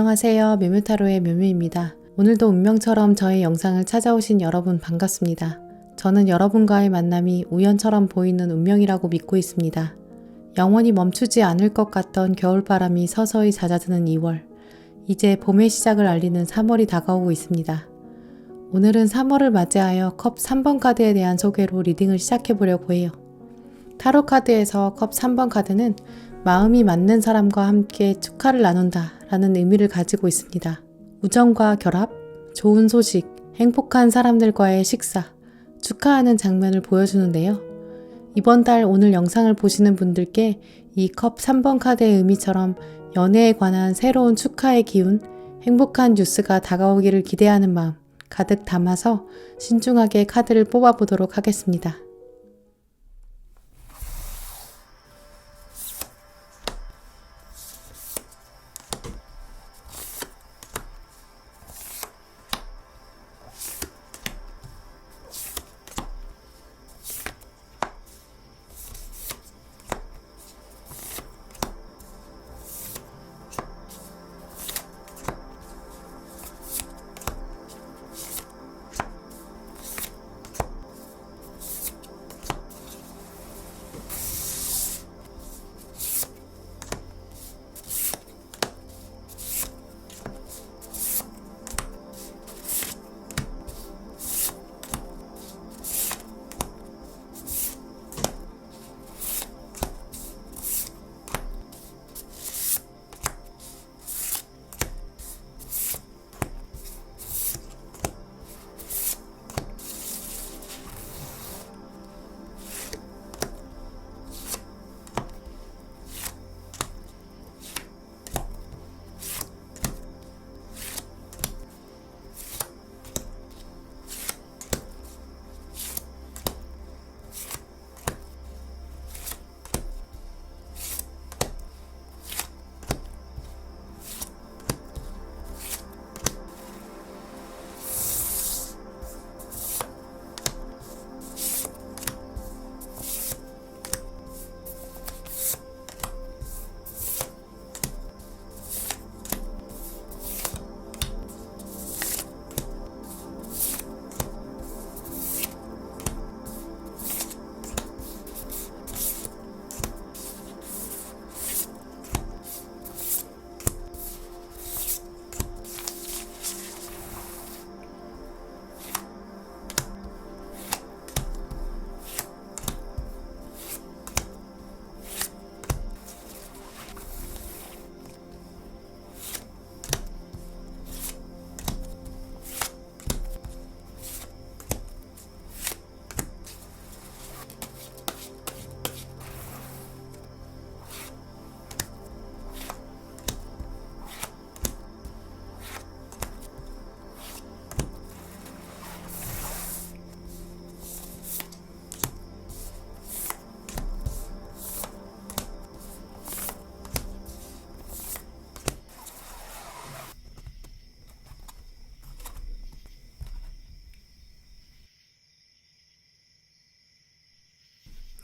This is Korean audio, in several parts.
안녕하세요. 묘묘타로의 묘묘입니다. 오늘도 운명처럼 저의 영상을 찾아오신 여러분 반갑습니다. 저는 여러분과의 만남이 우연처럼 보이는 운명이라고 믿고 있습니다. 영원히 멈추지 않을 것 같던 겨울바람이 서서히 잦아드는 2월, 이제 봄의 시작을 알리는 3월이 다가오고 있습니다. 오늘은 3월을 맞이하여 컵 3번 카드에 대한 소개로 리딩을 시작해보려고 해요. 타로 카드에서 컵 3번 카드는 마음이 맞는 사람과 함께 축하를 나눈다 라는 의미를 가지고 있습니다. 우정과 결합, 좋은 소식, 행복한 사람들과의 식사, 축하하는 장면을 보여주는데요. 이번 달 오늘 영상을 보시는 분들께 이 컵 3번 카드의 의미처럼 연애에 관한 새로운 축하의 기운, 행복한 뉴스가 다가오기를 기대하는 마음 가득 담아서 신중하게 카드를 뽑아보도록 하겠습니다.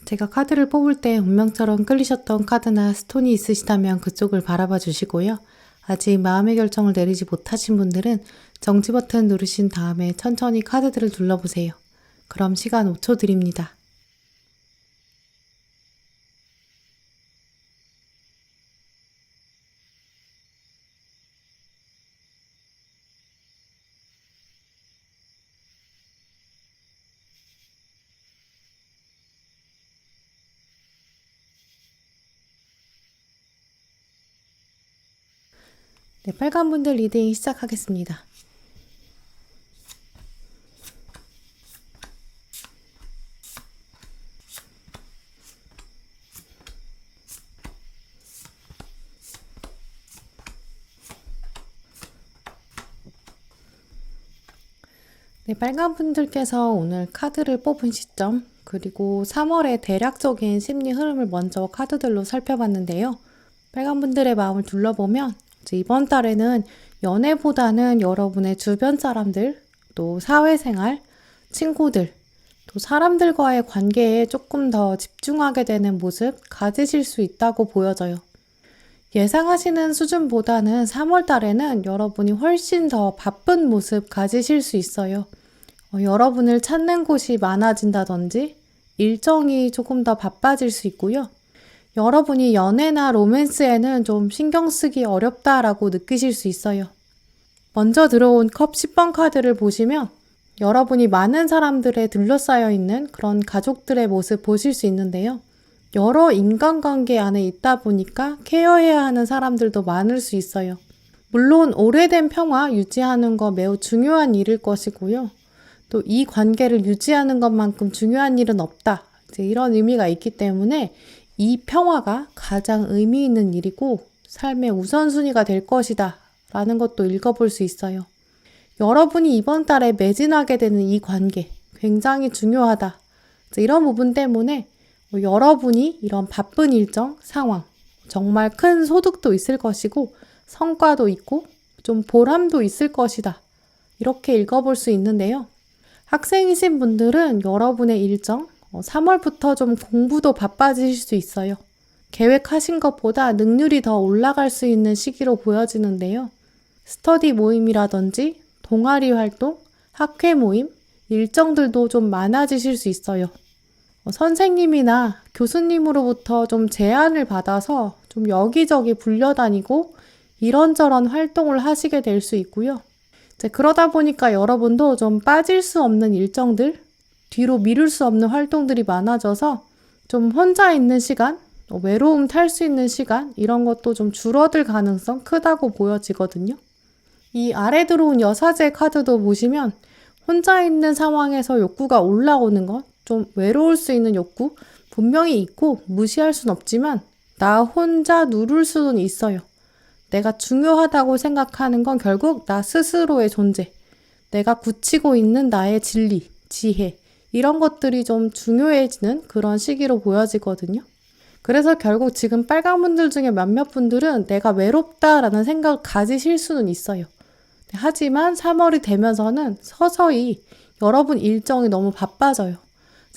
제가 카드를 뽑을 때 운명처럼 끌리셨던 카드나 스톤이 있으시다면 그쪽을 바라봐 주시고요. 아직 마음의 결정을 내리지 못하신 분들은 정지 버튼 누르신 다음에 천천히 카드들을 둘러보세요. 그럼 시간 5초 드립니다. 네, 빨간 분들 리딩 시작하겠습니다. 네, 빨간 분들께서 오늘 카드를 뽑은 시점, 그리고 3월의 대략적인 심리 흐름을 먼저 카드들로 살펴봤는데요. 빨간 분들의 마음을 둘러보면 이번 달에는 연애보다는 여러분의 주변 사람들, 또 사회생활, 친구들, 또 사람들과의 관계에 조금 더 집중하게 되는 모습 가지실 수 있다고 보여져요. 예상하시는 수준보다는 3월 달에는 여러분이 훨씬 더 바쁜 모습 가지실 수 있어요. 여러분을 찾는 곳이 많아진다든지 일정이 조금 더 바빠질 수 있고요. 여러분이 연애나 로맨스에는 좀 신경 쓰기 어렵다라고 느끼실 수 있어요. 먼저 들어온 컵 10번 카드를 보시면 여러분이 많은 사람들에 둘러싸여 있는 그런 가족들의 모습 보실 수 있는데요. 여러 인간관계 안에 있다 보니까 케어해야 하는 사람들도 많을 수 있어요. 물론 오래된 평화 유지하는 거 매우 중요한 일일 것이고요. 또 이 관계를 유지하는 것만큼 중요한 일은 없다. 이런 의미가 있기 때문에 이 평화가 가장 의미 있는 일이고 삶의 우선순위가 될 것이다 라는 것도 읽어볼 수 있어요. 여러분이 이번 달에 매진하게 되는 이 관계 굉장히 중요하다. 이런 부분 때문에 여러분이 이런 바쁜 일정, 상황, 정말 큰 소득도 있을 것이고 성과도 있고 좀 보람도 있을 것이다. 이렇게 읽어볼 수 있는데요. 학생이신 분들은 여러분의 일정, 3월부터 좀 공부도 바빠지실 수 있어요. 계획하신 것보다 능률이 더 올라갈 수 있는 시기로 보여지는데요. 스터디 모임이라든지 동아리 활동, 학회 모임, 일정들도 좀 많아지실 수 있어요. 선생님이나 교수님으로부터 좀 제안을 받아서 좀 여기저기 불려다니고 이런저런 활동을 하시게 될 수 있고요. 그러다 보니까 여러분도 좀 빠질 수 없는 일정들, 뒤로 미룰 수 없는 활동들이 많아져서 좀 혼자 있는 시간, 외로움 탈 수 있는 시간 이런 것도 좀 줄어들 가능성 크다고 보여지거든요. 이 아래 들어온 여사제 카드도 보시면 혼자 있는 상황에서 욕구가 올라오는 것, 좀 외로울 수 있는 욕구 분명히 있고 무시할 순 없지만 나 혼자 누를 수는 있어요. 내가 중요하다고 생각하는 건 결국 나 스스로의 존재, 내가 굳히고 있는 나의 진리, 지혜 이런 것들이 좀 중요해지는 그런 시기로 보여지거든요. 그래서 결국 지금 빨간 분들 중에 몇몇 분들은 내가 외롭다라는 생각을 가지실 수는 있어요. 하지만 3월이 되면서는 서서히 여러분 일정이 너무 바빠져요.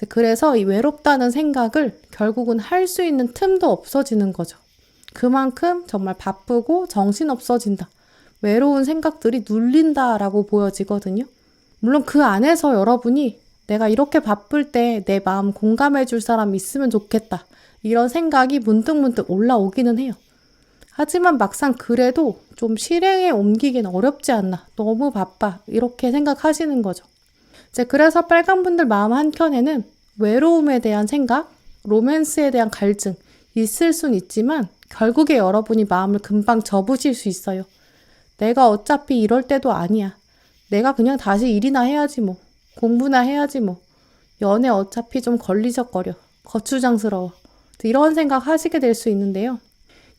그래서 이 외롭다는 생각을 결국은 할 수 있는 틈도 없어지는 거죠. 그만큼 정말 바쁘고 정신없어진다. 외로운 생각들이 눌린다라고 보여지거든요. 물론 그 안에서 여러분이 내가 이렇게 바쁠 때 내 마음 공감해 줄 사람 있으면 좋겠다. 이런 생각이 문득문득 올라오기는 해요. 하지만 막상 그래도 좀 실행에 옮기기는 어렵지 않나. 너무 바빠. 이렇게 생각하시는 거죠. 그래서 빨간 분들 마음 한켠에는 외로움에 대한 생각, 로맨스에 대한 갈증 있을 순 있지만 결국에 여러분이 마음을 금방 접으실 수 있어요. 내가 어차피 이럴 때도 아니야. 내가 그냥 다시 일이나 해야지 뭐. 공부나 해야지 뭐. 연애 어차피 좀 걸리적거려. 거추장스러워. 이런 생각 하시게 될 수 있는데요.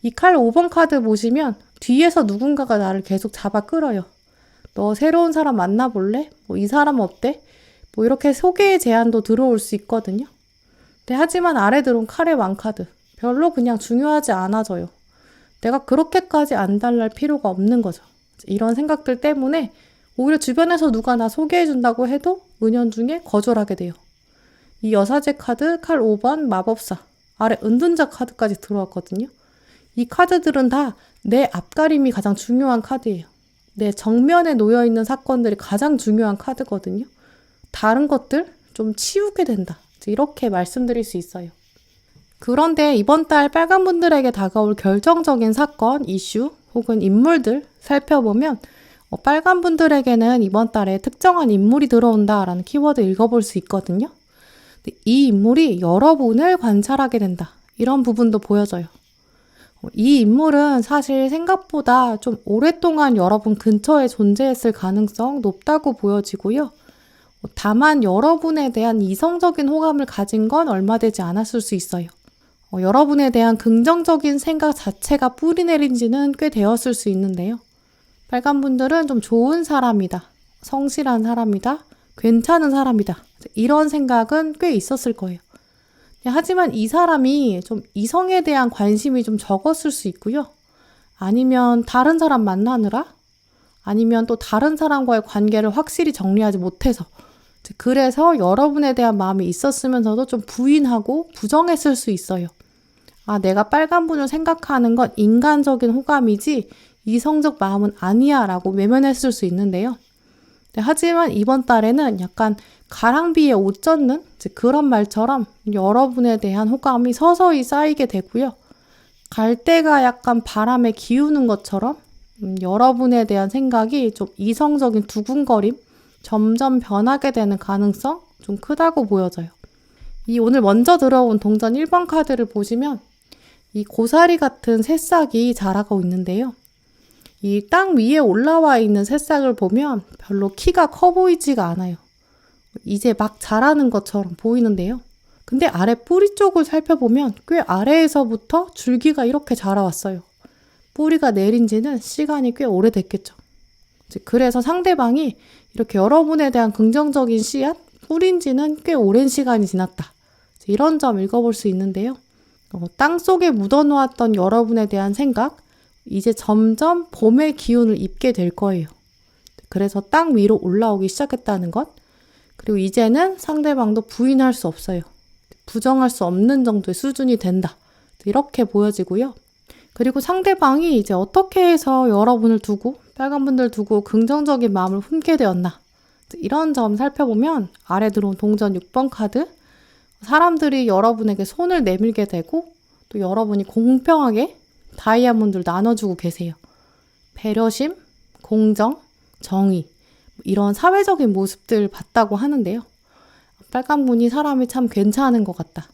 이 칼 5번 카드 보시면 뒤에서 누군가가 나를 계속 잡아 끌어요. 너 새로운 사람 만나볼래? 이 사람 어때? 이렇게 소개의 제안도 들어올 수 있거든요. 하지만 아래 들어온 칼의 왕카드. 별로 그냥 중요하지 않아져요. 내가 그렇게까지 안달날 필요가 없는 거죠. 이런 생각들 때문에 오히려 주변에서 누가 나 소개해준다고 해도 은연중에 거절하게 돼요. 이 여사제 카드, 칼 5번, 마법사, 아래 은둔자 카드까지 들어왔거든요. 이 카드들은 다 내 앞가림이 가장 중요한 카드예요. 내 정면에 놓여있는 사건들이 가장 중요한 카드거든요. 다른 것들 좀 치우게 된다. 이렇게 말씀드릴 수 있어요. 그런데 이번 달 빨간 분들에게 다가올 결정적인 사건, 이슈 혹은 인물들 살펴보면 빨간 분들에게는 이번 달에 특정한 인물이 들어온다라는 키워드 읽어볼 수 있거든요. 이 인물이 여러분을 관찰하게 된다. 이런 부분도 보여져요. 이 인물은 사실 생각보다 좀 오랫동안 여러분 근처에 존재했을 가능성 높다고 보여지고요. 다만 여러분에 대한 이성적인 호감을 가진 건 얼마 되지 않았을 수 있어요. 여러분에 대한 긍정적인 생각 자체가 뿌리내린 지는 꽤 되었을 수 있는데요. 빨간 분들은 좀 좋은 사람이다, 성실한 사람이다, 괜찮은 사람이다 이런 생각은 꽤 있었을 거예요. 하지만 이 사람이 좀 이성에 대한 관심이 좀 적었을 수 있고요. 아니면 다른 사람 만나느라 아니면 또 다른 사람과의 관계를 확실히 정리하지 못해서 그래서 여러분에 대한 마음이 있었으면서도 좀 부인하고 부정했을 수 있어요. 내가 빨간 분을 생각하는 건 인간적인 호감이지 이성적 마음은 아니야 라고 외면했을 수 있는데요. 하지만 이번 달에는 약간 가랑비에 옷 젖는 그런 말처럼 여러분에 대한 호감이 서서히 쌓이게 되고요. 갈대가 약간 바람에 기우는 것처럼 여러분에 대한 생각이 좀 이성적인 두근거림, 점점 변하게 되는 가능성 좀 크다고 보여져요. 이 오늘 먼저 들어온 동전 1번 카드를 보시면 이 고사리 같은 새싹이 자라고 있는데요. 이 땅 위에 올라와 있는 새싹을 보면 별로 키가 커 보이지가 않아요. 이제 막 자라는 것처럼 보이는데요. 근데 아래 뿌리 쪽을 살펴보면 꽤 아래에서부터 줄기가 이렇게 자라왔어요. 뿌리가 내린 지는 시간이 꽤 오래됐겠죠. 그래서 상대방이 이렇게 여러분에 대한 긍정적인 씨앗, 뿌린 지는 꽤 오랜 시간이 지났다. 이런 점 읽어볼 수 있는데요. 땅속에 묻어놓았던 여러분에 대한 생각, 이제 점점 봄의 기운을 입게 될 거예요. 그래서 땅 위로 올라오기 시작했다는 것, 그리고 이제는 상대방도 부인할 수 없어요. 부정할 수 없는 정도의 수준이 된다. 이렇게 보여지고요. 그리고 상대방이 이제 어떻게 해서 여러분을 두고, 빨간 분들 두고 긍정적인 마음을 품게 되었나. 이런 점 살펴보면 아래 들어온 동전 6번 카드, 사람들이 여러분에게 손을 내밀게 되고 또 여러분이 공평하게 다이아몬드를 나눠주고 계세요. 배려심, 공정, 정의 이런 사회적인 모습들을 봤다고 하는데요. 빨간 분이 사람이 참 괜찮은 것 같다.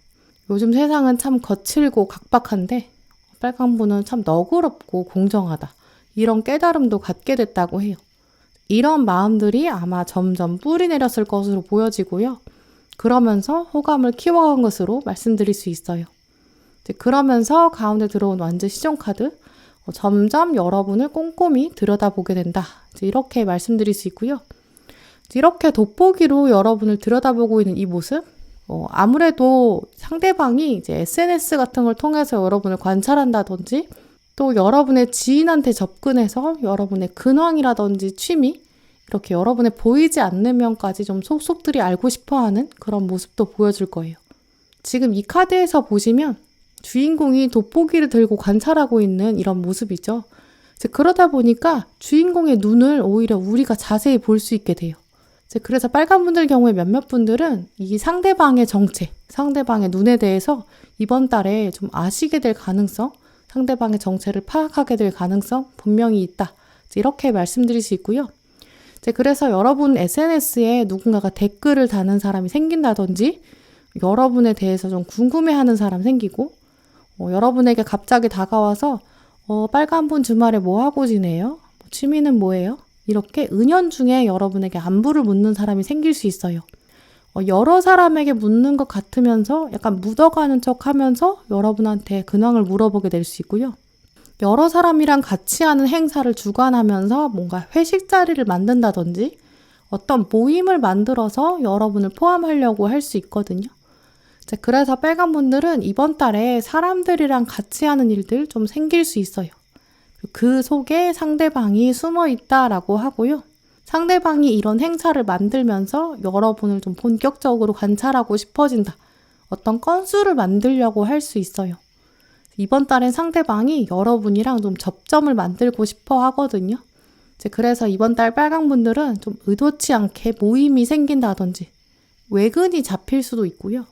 요즘 세상은 참 거칠고 각박한데 빨간 분은 참 너그럽고 공정하다. 이런 깨달음도 갖게 됐다고 해요. 이런 마음들이 아마 점점 뿌리 내렸을 것으로 보여지고요. 그러면서 호감을 키워간 것으로 말씀드릴 수 있어요. 그러면서 가운데 들어온 완즈 시종 카드, 점점 여러분을 꼼꼼히 들여다보게 된다. 이렇게 말씀드릴 수 있고요. 이렇게 돋보기로 여러분을 들여다보고 있는 이 모습, 아무래도 상대방이 이제 SNS 같은 걸 통해서 여러분을 관찰한다든지 또 여러분의 지인한테 접근해서 여러분의 근황이라든지 취미, 이렇게 여러분의 보이지 않는 면까지 좀 속속들이 알고 싶어하는 그런 모습도 보여줄 거예요. 지금 이 카드에서 보시면 주인공이 돋보기를 들고 관찰하고 있는 이런 모습이죠. 그러다 보니까 주인공의 눈을 오히려 우리가 자세히 볼 수 있게 돼요. 그래서 빨간 분들 경우에 몇몇 분들은 이 상대방의 정체, 상대방의 눈에 대해서 이번 달에 좀 아시게 될 가능성, 상대방의 정체를 파악하게 될 가능성 분명히 있다. 이렇게 말씀드릴 수 있고요. 그래서 여러분 SNS에 누군가가 댓글을 다는 사람이 생긴다든지 여러분에 대해서 좀 궁금해하는 사람 생기고 여러분에게 갑자기 다가와서 빨간 분 주말에 뭐 하고 지내요? 취미는 뭐예요? 이렇게 은연중에 여러분에게 안부를 묻는 사람이 생길 수 있어요. 여러 사람에게 묻는 것 같으면서 약간 묻어가는 척 하면서 여러분한테 근황을 물어보게 될 수 있고요. 여러 사람이랑 같이 하는 행사를 주관하면서 뭔가 회식 자리를 만든다든지 어떤 모임을 만들어서 여러분을 포함하려고 할 수 있거든요. 그래서 빨간 분들은 이번 달에 사람들이랑 같이 하는 일들 좀 생길 수 있어요. 그 속에 상대방이 숨어 있다라고 하고요. 상대방이 이런 행사를 만들면서 여러분을 좀 본격적으로 관찰하고 싶어진다. 어떤 건수를 만들려고 할 수 있어요. 이번 달엔 상대방이 여러분이랑 좀 접점을 만들고 싶어 하거든요. 그래서 이번 달 빨간 분들은 좀 의도치 않게 모임이 생긴다든지 외근이 잡힐 수도 있고요.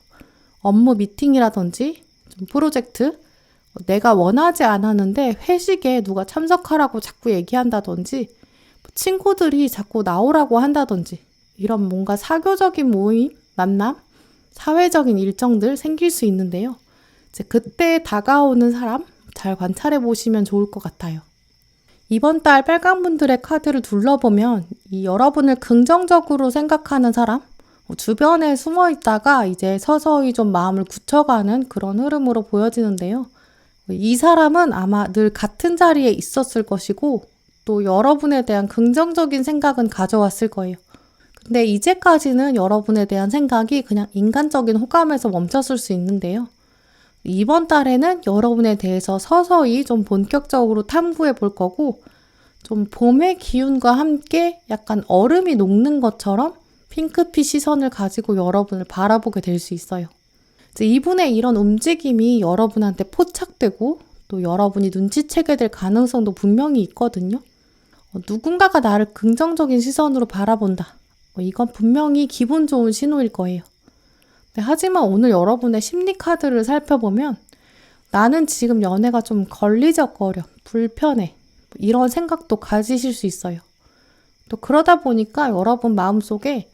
업무 미팅이라든지 좀 프로젝트, 내가 원하지 않았는데 회식에 누가 참석하라고 자꾸 얘기한다든지 친구들이 자꾸 나오라고 한다든지 이런 뭔가 사교적인 모임, 만남, 사회적인 일정들 생길 수 있는데요. 그때 다가오는 사람 잘 관찰해 보시면 좋을 것 같아요. 이번 달 빨간 분들의 카드를 둘러보면 이 여러분을 긍정적으로 생각하는 사람, 주변에 숨어 있다가 이제 서서히 좀 마음을 굳혀가는 그런 흐름으로 보여지는데요. 이 사람은 아마 늘 같은 자리에 있었을 것이고 또 여러분에 대한 긍정적인 생각은 가져왔을 거예요. 근데 이제까지는 여러분에 대한 생각이 그냥 인간적인 호감에서 멈췄을 수 있는데요. 이번 달에는 여러분에 대해서 서서히 좀 본격적으로 탐구해 볼 거고 좀 봄의 기운과 함께 약간 얼음이 녹는 것처럼 핑크빛 시선을 가지고 여러분을 바라보게 될 수 있어요. 이제 이분의 이런 움직임이 여러분한테 포착되고 또 여러분이 눈치채게 될 가능성도 분명히 있거든요. 누군가가 나를 긍정적인 시선으로 바라본다. 이건 분명히 기분 좋은 신호일 거예요. 하지만 오늘 여러분의 심리 카드를 살펴보면 나는 지금 연애가 좀 걸리적거려, 불편해. 이런 생각도 가지실 수 있어요. 또 그러다 보니까 여러분 마음속에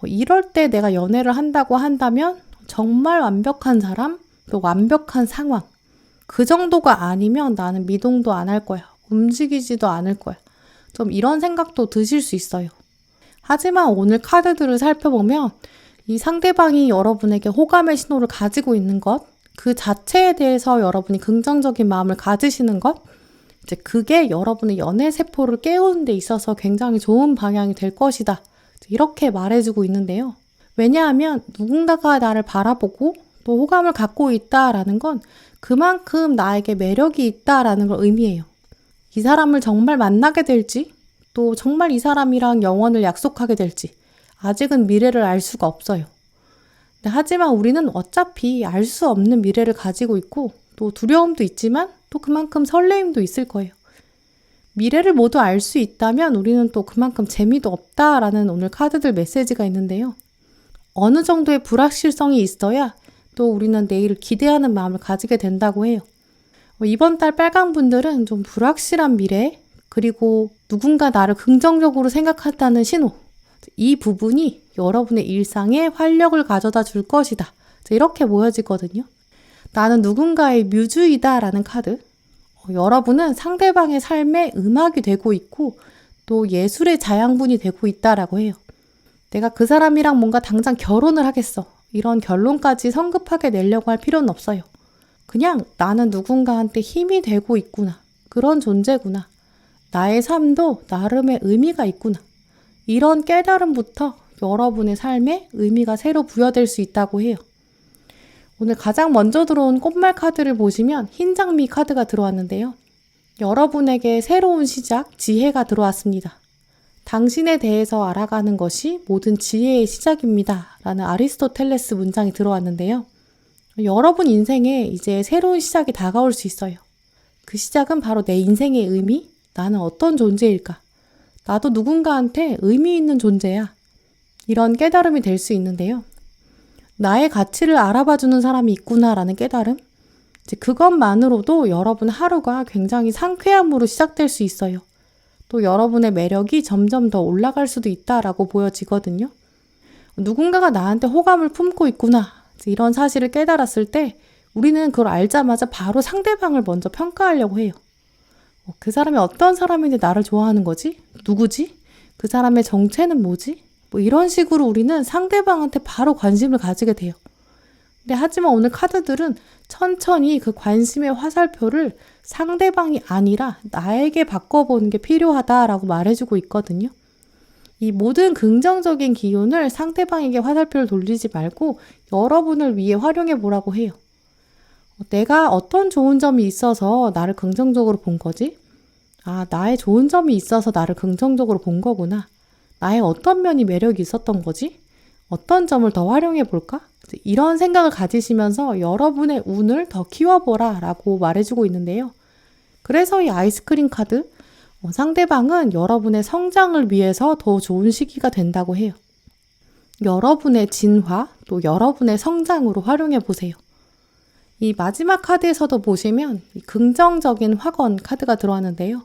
이럴 때 내가 연애를 한다고 한다면 정말 완벽한 사람, 또 완벽한 상황. 그 정도가 아니면 나는 미동도 안 할 거야. 움직이지도 않을 거야. 좀 이런 생각도 드실 수 있어요. 하지만 오늘 카드들을 살펴보면 이 상대방이 여러분에게 호감의 신호를 가지고 있는 것, 그 자체에 대해서 여러분이 긍정적인 마음을 가지시는 것, 이제 그게 여러분의 연애 세포를 깨우는 데 있어서 굉장히 좋은 방향이 될 것이다. 이렇게 말해주고 있는데요. 왜냐하면 누군가가 나를 바라보고 또 호감을 갖고 있다라는 건 그만큼 나에게 매력이 있다라는 걸 의미해요. 이 사람을 정말 만나게 될지, 또 정말 이 사람이랑 영원을 약속하게 될지 아직은 미래를 알 수가 없어요. 하지만 우리는 어차피 알 수 없는 미래를 가지고 있고 또 두려움도 있지만 또 그만큼 설레임도 있을 거예요. 미래를 모두 알 수 있다면 우리는 또 그만큼 재미도 없다라는 오늘 카드들 메시지가 있는데요. 어느 정도의 불확실성이 있어야 또 우리는 내일을 기대하는 마음을 가지게 된다고 해요. 이번 달 빨강 분들은 좀 불확실한 미래, 그리고 누군가 나를 긍정적으로 생각한다는 신호, 이 부분이 여러분의 일상에 활력을 가져다 줄 것이다. 이렇게 보여지거든요. 나는 누군가의 뮤즈이다라는 카드. 여러분은 상대방의 삶에 음악이 되고 있고 또 예술의 자양분이 되고 있다라고 해요. 내가 그 사람이랑 뭔가 당장 결혼을 하겠어. 이런 결론까지 성급하게 내려고 할 필요는 없어요. 그냥 나는 누군가한테 힘이 되고 있구나. 그런 존재구나. 나의 삶도 나름의 의미가 있구나. 이런 깨달음부터 여러분의 삶에 의미가 새로 부여될 수 있다고 해요. 오늘 가장 먼저 들어온 꽃말 카드를 보시면 흰 장미 카드가 들어왔는데요. 여러분에게 새로운 시작, 지혜가 들어왔습니다. 당신에 대해서 알아가는 것이 모든 지혜의 시작입니다. 라는 아리스토텔레스 문장이 들어왔는데요. 여러분 인생에 이제 새로운 시작이 다가올 수 있어요. 그 시작은 바로 내 인생의 의미, 나는 어떤 존재일까? 나도 누군가한테 의미 있는 존재야. 이런 깨달음이 될 수 있는데요. 나의 가치를 알아봐주는 사람이 있구나라는 깨달음. 이제 그것만으로도 여러분 하루가 굉장히 상쾌함으로 시작될 수 있어요. 또 여러분의 매력이 점점 더 올라갈 수도 있다라고 보여지거든요. 누군가가 나한테 호감을 품고 있구나. 이런 사실을 깨달았을 때 우리는 그걸 알자마자 바로 상대방을 먼저 평가하려고 해요. 그 사람이 어떤 사람인데 나를 좋아하는 거지? 누구지? 그 사람의 정체는 뭐지? 이런 식으로 우리는 상대방한테 바로 관심을 가지게 돼요. 근데 하지만 오늘 카드들은 천천히 그 관심의 화살표를 상대방이 아니라 나에게 바꿔보는 게 필요하다라고 말해주고 있거든요. 이 모든 긍정적인 기운을 상대방에게 화살표를 돌리지 말고 여러분을 위해 활용해 보라고 해요. 내가 어떤 좋은 점이 있어서 나를 긍정적으로 본 거지? 아, 나의 좋은 점이 있어서 나를 긍정적으로 본 거구나. 나의 어떤 면이 매력이 있었던 거지? 어떤 점을 더 활용해 볼까? 이런 생각을 가지시면서 여러분의 운을 더 키워보라 라고 말해주고 있는데요. 그래서 이 아이스크림 카드, 상대방은 여러분의 성장을 위해서 더 좋은 시기가 된다고 해요. 여러분의 진화, 또 여러분의 성장으로 활용해 보세요. 이 마지막 카드에서도 보시면 이 긍정적인 확언 카드가 들어왔는데요.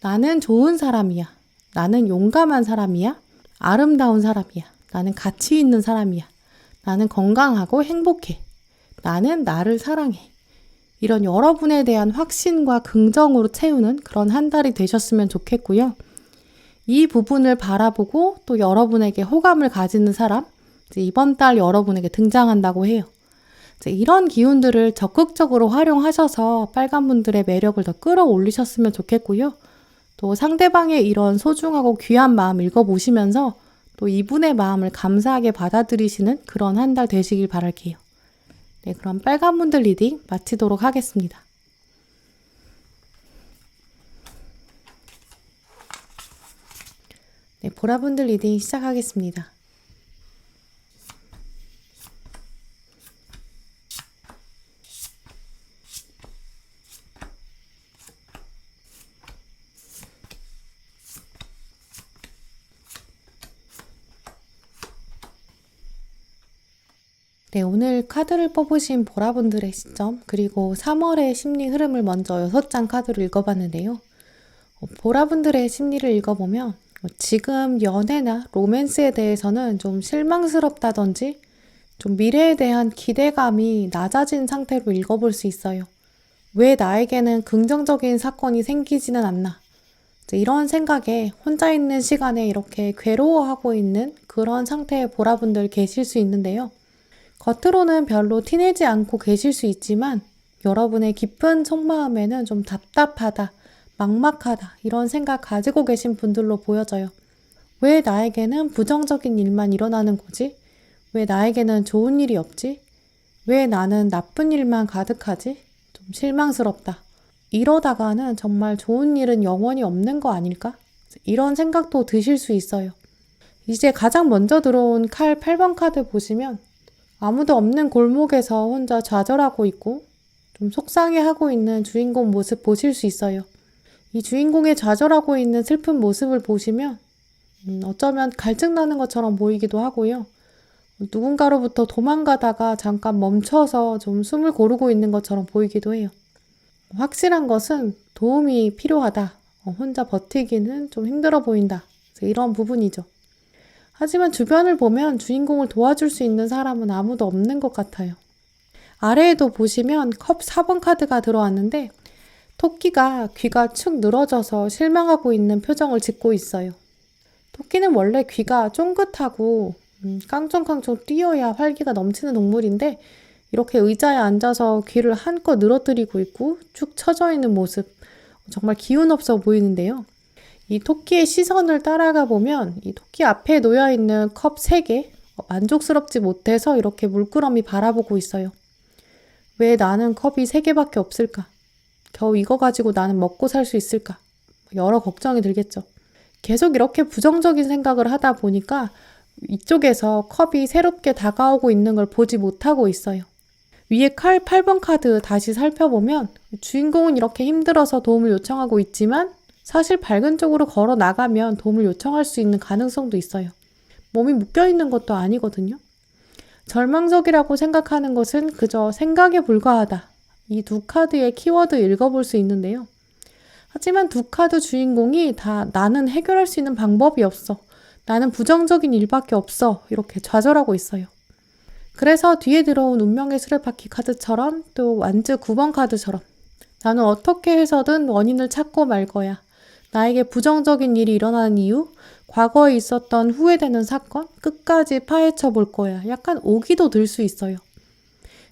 나는 좋은 사람이야. 나는 용감한 사람이야. 아름다운 사람이야. 나는 가치 있는 사람이야. 나는 건강하고 행복해. 나는 나를 사랑해. 이런 여러분에 대한 확신과 긍정으로 채우는 그런 한 달이 되셨으면 좋겠고요. 이 부분을 바라보고 또 여러분에게 호감을 가지는 사람, 이번 달 여러분에게 등장한다고 해요. 이런 기운들을 적극적으로 활용하셔서 빨간 분들의 매력을 더 끌어올리셨으면 좋겠고요. 또 상대방의 이런 소중하고 귀한 마음 읽어보시면서 또 이분의 마음을 감사하게 받아들이시는 그런 한 달 되시길 바랄게요. 네, 그럼 빨간 분들 리딩 마치도록 하겠습니다. 네, 보라분들 리딩 시작하겠습니다. 네, 오늘 카드를 뽑으신 보라분들의 시점, 그리고 3월의 심리 흐름을 먼저 6장 카드로 읽어봤는데요. 보라분들의 심리를 읽어보면 지금 연애나 로맨스에 대해서는 좀 실망스럽다든지 좀 미래에 대한 기대감이 낮아진 상태로 읽어볼 수 있어요. 왜 나에게는 긍정적인 사건이 생기지는 않나? 이런 생각에 혼자 있는 시간에 이렇게 괴로워하고 있는 그런 상태의 보라분들 계실 수 있는데요. 겉으로는 별로 티내지 않고 계실 수 있지만 여러분의 깊은 속마음에는 좀 답답하다, 막막하다 이런 생각 가지고 계신 분들로 보여져요. 왜 나에게는 부정적인 일만 일어나는 거지? 왜 나에게는 좋은 일이 없지? 왜 나는 나쁜 일만 가득하지? 좀 실망스럽다. 이러다가는 정말 좋은 일은 영원히 없는 거 아닐까? 이런 생각도 드실 수 있어요. 이제 가장 먼저 들어온 칼 8번 카드 보시면 아무도 없는 골목에서 혼자 좌절하고 있고 좀 속상해하고 있는 주인공 모습 보실 수 있어요. 이 주인공의 좌절하고 있는 슬픈 모습을 보시면 어쩌면 갈증나는 것처럼 보이기도 하고요. 누군가로부터 도망가다가 잠깐 멈춰서 좀 숨을 고르고 있는 것처럼 보이기도 해요. 확실한 것은 도움이 필요하다. 혼자 버티기는 좀 힘들어 보인다. 이런 부분이죠. 하지만 주변을 보면 주인공을 도와줄 수 있는 사람은 아무도 없는 것 같아요. 아래에도 보시면 컵 4번 카드가 들어왔는데 토끼가 귀가 축 늘어져서 실망하고 있는 표정을 짓고 있어요. 토끼는 원래 귀가 쫑긋하고 깡총깡총 뛰어야 활기가 넘치는 동물인데 이렇게 의자에 앉아서 귀를 한껏 늘어뜨리고 있고 축 처져 있는 모습 정말 기운 없어 보이는데요. 이 토끼의 시선을 따라가 보면 이 토끼 앞에 놓여 있는 컵 3개 만족스럽지 못해서 이렇게 물끄러미 바라보고 있어요. 왜 나는 컵이 3개밖에 없을까? 겨우 이거 가지고 나는 먹고 살 수 있을까? 여러 걱정이 들겠죠. 계속 이렇게 부정적인 생각을 하다 보니까 이쪽에서 컵이 새롭게 다가오고 있는 걸 보지 못하고 있어요. 위에 칼 8번 카드 다시 살펴보면 주인공은 이렇게 힘들어서 도움을 요청하고 있지만 사실 밝은 쪽으로 걸어 나가면 도움을 요청할 수 있는 가능성도 있어요. 몸이 묶여있는 것도 아니거든요. 절망적이라고 생각하는 것은 그저 생각에 불과하다. 이 두 카드의 키워드 읽어볼 수 있는데요. 하지만 두 카드 주인공이 다 나는 해결할 수 있는 방법이 없어. 나는 부정적인 일밖에 없어. 이렇게 좌절하고 있어요. 그래서 뒤에 들어온 운명의 수레바퀴 카드처럼 또 완즈 9번 카드처럼 나는 어떻게 해서든 원인을 찾고 말 거야. 나에게 부정적인 일이 일어나는 이유, 과거에 있었던 후회되는 사건, 끝까지 파헤쳐 볼 거야. 약간 오기도 들 수 있어요.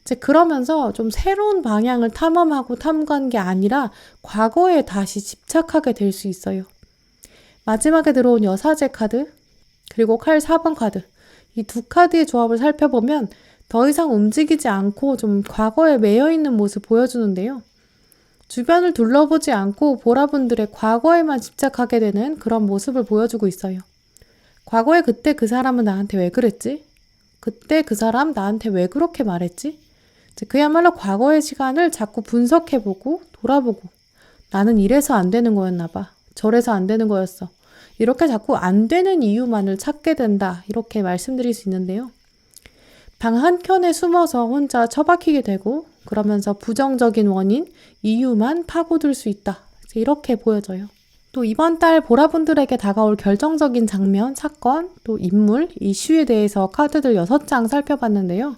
이제 그러면서 좀 새로운 방향을 탐험하고 탐구한 게 아니라 과거에 다시 집착하게 될 수 있어요. 마지막에 들어온 여사제 카드, 그리고 칼 4번 카드. 이 두 카드의 조합을 살펴보면 더 이상 움직이지 않고 좀 과거에 매여 있는 모습 보여주는데요. 주변을 둘러보지 않고 보라분들의 과거에만 집착하게 되는 그런 모습을 보여주고 있어요. 과거에 그때 그 사람은 나한테 왜 그랬지? 그때 그 사람 나한테 왜 그렇게 말했지? 그야말로 과거의 시간을 자꾸 분석해보고 돌아보고 나는 이래서 안 되는 거였나 봐. 저래서 안 되는 거였어. 이렇게 자꾸 안 되는 이유만을 찾게 된다. 이렇게 말씀드릴 수 있는데요. 방 한켠에 숨어서 혼자 처박히게 되고 그러면서 부정적인 원인, 이유만 파고들 수 있다. 이렇게 보여져요. 또 이번 달 보라분들에게 다가올 결정적인 장면, 사건, 또 인물, 이슈에 대해서 카드들 6장 살펴봤는데요.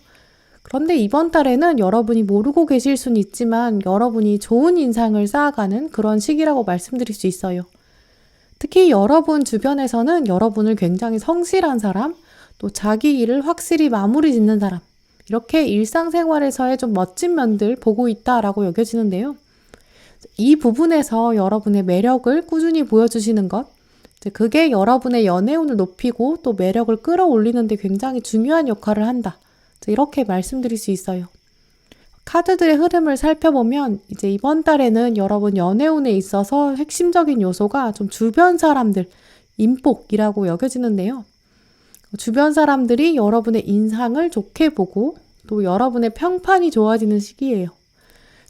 그런데 이번 달에는 여러분이 모르고 계실 수는 있지만 여러분이 좋은 인상을 쌓아가는 그런 시기라고 말씀드릴 수 있어요. 특히 여러분 주변에서는 여러분을 굉장히 성실한 사람, 또 자기 일을 확실히 마무리 짓는 사람, 이렇게 일상생활에서의 좀 멋진 면들 보고 있다라고 여겨지는데요. 이 부분에서 여러분의 매력을 꾸준히 보여주시는 것, 그게 여러분의 연애운을 높이고 또 매력을 끌어올리는 데 굉장히 중요한 역할을 한다. 이렇게 말씀드릴 수 있어요. 카드들의 흐름을 살펴보면 이제 이번 달에는 여러분 연애운에 있어서 핵심적인 요소가 좀 주변 사람들, 인복이라고 여겨지는데요. 주변 사람들이 여러분의 인상을 좋게 보고 또 여러분의 평판이 좋아지는 시기예요.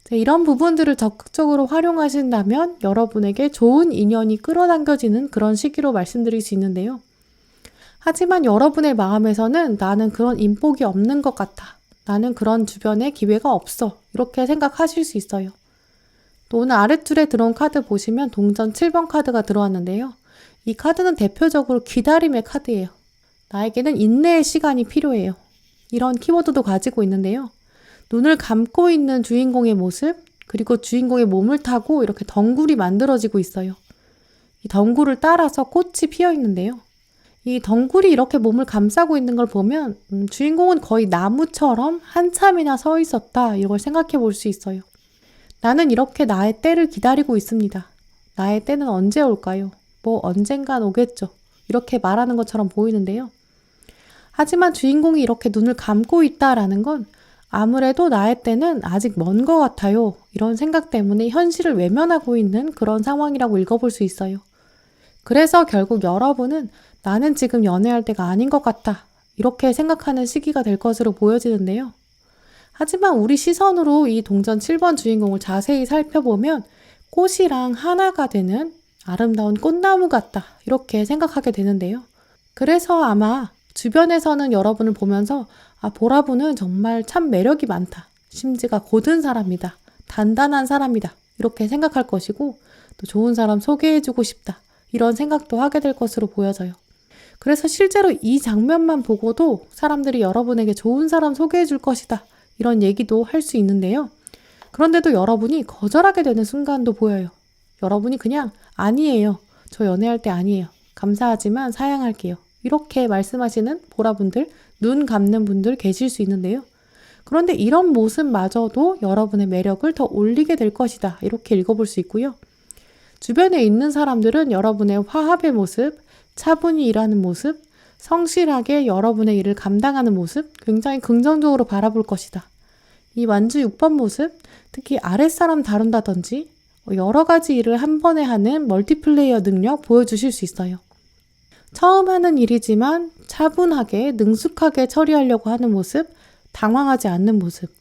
이런 부분들을 적극적으로 활용하신다면 여러분에게 좋은 인연이 끌어당겨지는 그런 시기로 말씀드릴 수 있는데요. 하지만 여러분의 마음에서는 나는 그런 인복이 없는 것 같아. 나는 그런 주변에 기회가 없어. 이렇게 생각하실 수 있어요. 또 오늘 아랫줄에 들어온 카드 보시면 동전 7번 카드가 들어왔는데요. 이 카드는 대표적으로 기다림의 카드예요. 나에게는 인내의 시간이 필요해요. 이런 키워드도 가지고 있는데요. 눈을 감고 있는 주인공의 모습, 그리고 주인공의 몸을 타고 이렇게 덩굴이 만들어지고 있어요. 이 덩굴을 따라서 꽃이 피어 있는데요. 이 덩굴이 이렇게 몸을 감싸고 있는 걸 보면 주인공은 거의 나무처럼 한참이나 서 있었다, 이걸 생각해 볼 수 있어요. 나는 이렇게 나의 때를 기다리고 있습니다. 나의 때는 언제 올까요? 뭐 언젠간 오겠죠. 이렇게 말하는 것처럼 보이는데요. 하지만 주인공이 이렇게 눈을 감고 있다라는 건 아무래도 나의 때는 아직 먼 것 같아요. 이런 생각 때문에 현실을 외면하고 있는 그런 상황이라고 읽어볼 수 있어요. 그래서 결국 여러분은 나는 지금 연애할 때가 아닌 것 같다, 이렇게 생각하는 시기가 될 것으로 보여지는데요. 하지만 우리 시선으로 이 동전 7번 주인공을 자세히 살펴보면 꽃이랑 하나가 되는 아름다운 꽃나무 같다, 이렇게 생각하게 되는데요. 그래서 아마 주변에서는 여러분을 보면서 보라분은 정말 참 매력이 많다, 심지가 고든 사람이다, 단단한 사람이다, 이렇게 생각할 것이고, 또 좋은 사람 소개해주고 싶다, 이런 생각도 하게 될 것으로 보여져요. 그래서 실제로 이 장면만 보고도 사람들이 여러분에게 좋은 사람 소개해줄 것이다, 이런 얘기도 할 수 있는데요. 그런데도 여러분이 거절하게 되는 순간도 보여요. 여러분이 그냥 아니에요. 저 연애할 때 아니에요. 감사하지만 사양할게요. 이렇게 말씀하시는 보라분들, 눈 감는 분들 계실 수 있는데요. 그런데 이런 모습마저도 여러분의 매력을 더 올리게 될 것이다, 이렇게 읽어볼 수 있고요. 주변에 있는 사람들은 여러분의 화합의 모습, 차분히 일하는 모습, 성실하게 여러분의 일을 감당하는 모습, 굉장히 긍정적으로 바라볼 것이다. 이 완주 6번 모습, 특히 아랫사람 다룬다든지 여러 가지 일을 한 번에 하는 멀티플레이어 능력 보여주실 수 있어요. 처음 하는 일이지만 차분하게 능숙하게 처리하려고 하는 모습, 당황하지 않는 모습,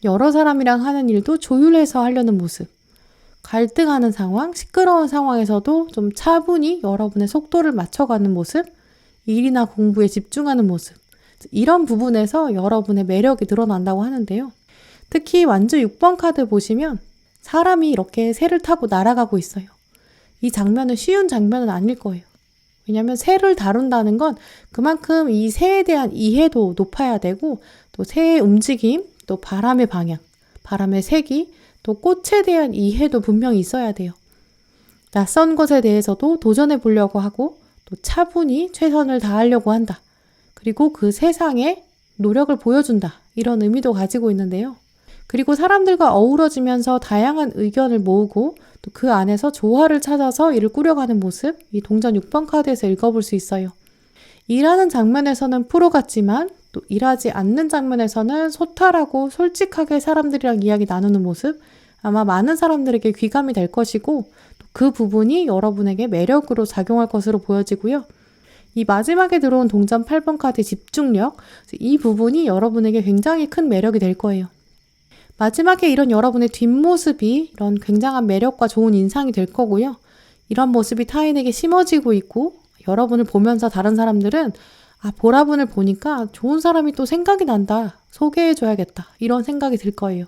여러 사람이랑 하는 일도 조율해서 하려는 모습, 갈등하는 상황, 시끄러운 상황에서도 좀 차분히 여러분의 속도를 맞춰가는 모습, 일이나 공부에 집중하는 모습, 이런 부분에서 여러분의 매력이 드러난다고 하는데요. 특히 완주 6번 카드 보시면 사람이 이렇게 새를 타고 날아가고 있어요. 이 장면은 쉬운 장면은 아닐 거예요. 왜냐하면 새를 다룬다는 건 그만큼 이 새에 대한 이해도 높아야 되고, 또 새의 움직임, 또 바람의 방향, 바람의 색이, 또 꽃에 대한 이해도 분명히 있어야 돼요. 낯선 것에 대해서도 도전해 보려고 하고, 또 차분히 최선을 다하려고 한다. 그리고 그 세상에 노력을 보여준다, 이런 의미도 가지고 있는데요. 그리고 사람들과 어우러지면서 다양한 의견을 모으고 또 그 안에서 조화를 찾아서 일을 꾸려가는 모습, 이 동전 6번 카드에서 읽어볼 수 있어요. 일하는 장면에서는 프로 같지만 또 일하지 않는 장면에서는 소탈하고 솔직하게 사람들이랑 이야기 나누는 모습, 아마 많은 사람들에게 귀감이 될 것이고, 그 부분이 여러분에게 매력으로 작용할 것으로 보여지고요. 이 마지막에 들어온 동전 8번 카드 집중력, 이 부분이 여러분에게 굉장히 큰 매력이 될 거예요. 마지막에 이런 여러분의 뒷모습이 이런 굉장한 매력과 좋은 인상이 될 거고요. 이런 모습이 타인에게 심어지고 있고, 여러분을 보면서 다른 사람들은 보라분을 보니까 좋은 사람이 또 생각이 난다, 소개해줘야겠다, 이런 생각이 들 거예요.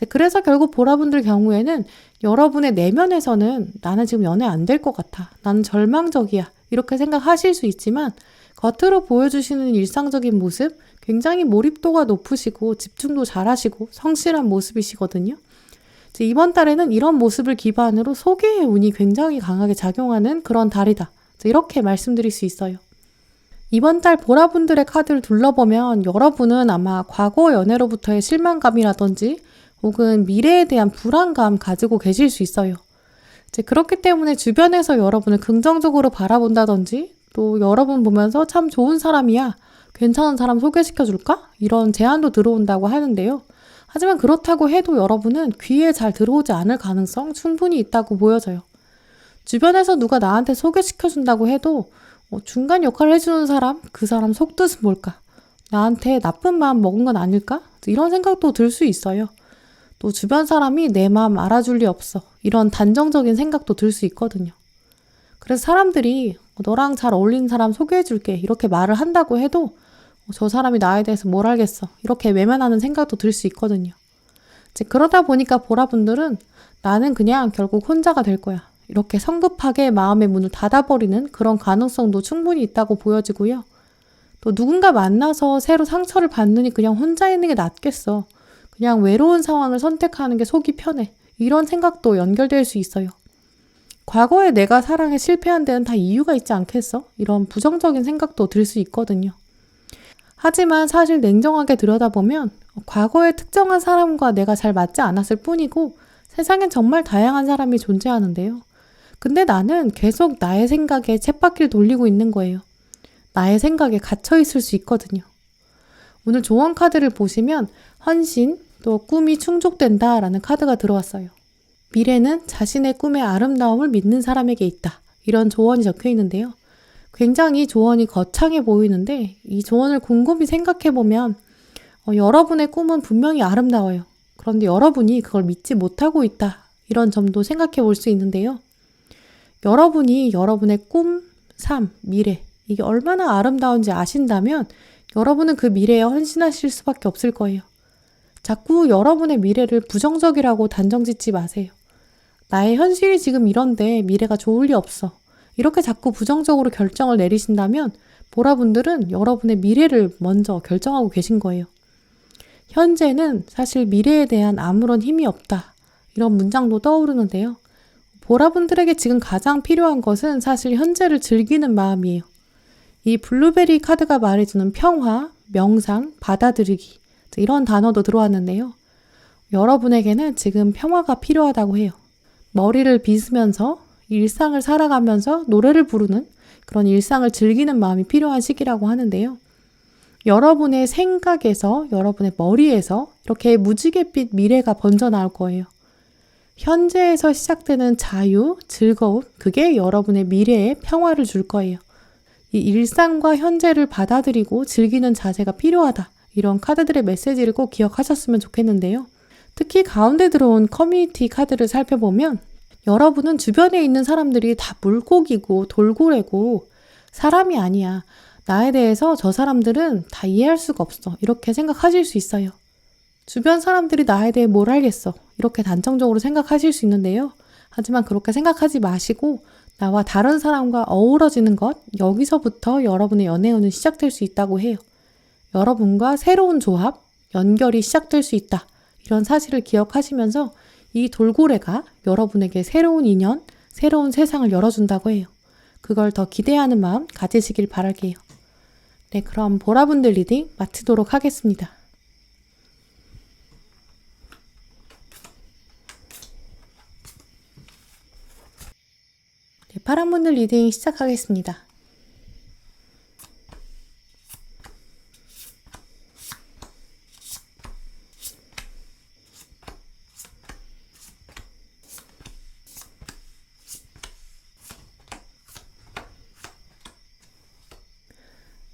그래서 결국 보라분들 경우에는 여러분의 내면에서는 나는 지금 연애 안 될 것 같아, 나는 절망적이야, 이렇게 생각하실 수 있지만 겉으로 보여주시는 일상적인 모습, 굉장히 몰입도가 높으시고 집중도 잘하시고 성실한 모습이시거든요. 이번 달에는 이런 모습을 기반으로 소개의 운이 굉장히 강하게 작용하는 그런 달이다, 이렇게 말씀드릴 수 있어요. 이번 달 보라분들의 카드를 둘러보면 여러분은 아마 과거 연애로부터의 실망감이라든지 혹은 미래에 대한 불안감 가지고 계실 수 있어요. 그렇기 때문에 주변에서 여러분을 긍정적으로 바라본다든지, 또 여러분 보면서 참 좋은 사람이야, 괜찮은 사람 소개시켜줄까? 이런 제안도 들어온다고 하는데요. 하지만 그렇다고 해도 여러분은 귀에 잘 들어오지 않을 가능성 충분히 있다고 보여져요. 주변에서 누가 나한테 소개시켜준다고 해도 중간 역할을 해주는 사람, 그 사람 속뜻은 뭘까? 나한테 나쁜 마음 먹은 건 아닐까? 이런 생각도 들 수 있어요. 또 주변 사람이 내 마음 알아줄 리 없어, 이런 단정적인 생각도 들 수 있거든요. 그래서 사람들이 너랑 잘 어울리는 사람 소개해줄게, 이렇게 말을 한다고 해도 저 사람이 나에 대해서 뭘 알겠어. 이렇게 외면하는 생각도 들 수 있거든요. 이제 그러다 보니까 보라분들은 나는 그냥 결국 혼자가 될 거야. 이렇게 성급하게 마음의 문을 닫아버리는 그런 가능성도 충분히 있다고 보여지고요. 또 누군가 만나서 새로 상처를 받느니 그냥 혼자 있는 게 낫겠어. 그냥 외로운 상황을 선택하는 게 속이 편해. 이런 생각도 연결될 수 있어요. 과거에 내가 사랑에 실패한 데는 다 이유가 있지 않겠어? 이런 부정적인 생각도 들 수 있거든요. 하지만 사실 냉정하게 들여다보면 과거에 특정한 사람과 내가 잘 맞지 않았을 뿐이고 세상엔 정말 다양한 사람이 존재하는데요. 근데 나는 계속 나의 생각에 쳇바퀴를 돌리고 있는 거예요. 나의 생각에 갇혀 있을 수 있거든요. 오늘 조언 카드를 보시면 헌신, 또 꿈이 충족된다라는 카드가 들어왔어요. 미래는 자신의 꿈의 아름다움을 믿는 사람에게 있다. 이런 조언이 적혀 있는데요. 굉장히 조언이 거창해 보이는데 이 조언을 곰곰이 생각해보면 여러분의 꿈은 분명히 아름다워요. 그런데 여러분이 그걸 믿지 못하고 있다. 이런 점도 생각해 볼 수 있는데요. 여러분이 여러분의 꿈, 삶, 미래 이게 얼마나 아름다운지 아신다면 여러분은 그 미래에 헌신하실 수밖에 없을 거예요. 자꾸 여러분의 미래를 부정적이라고 단정짓지 마세요. 나의 현실이 지금 이런데 미래가 좋을 리 없어. 이렇게 자꾸 부정적으로 결정을 내리신다면 보라분들은 여러분의 미래를 먼저 결정하고 계신 거예요. 현재는 사실 미래에 대한 아무런 힘이 없다. 이런 문장도 떠오르는데요. 보라분들에게 지금 가장 필요한 것은 사실 현재를 즐기는 마음이에요. 이 블루베리 카드가 말해주는 평화, 명상, 받아들이기 이런 단어도 들어왔는데요. 여러분에게는 지금 평화가 필요하다고 해요. 머리를 빗으면서 일상을 살아가면서 노래를 부르는 그런 일상을 즐기는 마음이 필요한 시기라고 하는데요. 여러분의 생각에서 여러분의 머리에서 이렇게 무지갯빛 미래가 번져 나올 거예요. 현재에서 시작되는 자유, 즐거움, 그게 여러분의 미래에 평화를 줄 거예요. 이 일상과 현재를 받아들이고 즐기는 자세가 필요하다. 이런 카드들의 메시지를 꼭 기억하셨으면 좋겠는데요. 특히 가운데 들어온 커뮤니티 카드를 살펴보면 여러분은 주변에 있는 사람들이 다 물고기고 돌고래고 사람이 아니야. 나에 대해서 저 사람들은 다 이해할 수가 없어. 이렇게 생각하실 수 있어요. 주변 사람들이 나에 대해 뭘 알겠어. 이렇게 단정적으로 생각하실 수 있는데요. 하지만 그렇게 생각하지 마시고 나와 다른 사람과 어우러지는 것, 여기서부터 여러분의 연애운은 시작될 수 있다고 해요. 여러분과 새로운 조합, 연결이 시작될 수 있다. 이런 사실을 기억하시면서 이 돌고래가 여러분에게 새로운 인연, 새로운 세상을 열어준다고 해요. 그걸 더 기대하는 마음 가지시길 바랄게요. 네, 그럼 보라분들 리딩 마치도록 하겠습니다. 네, 파란분들 리딩 시작하겠습니다.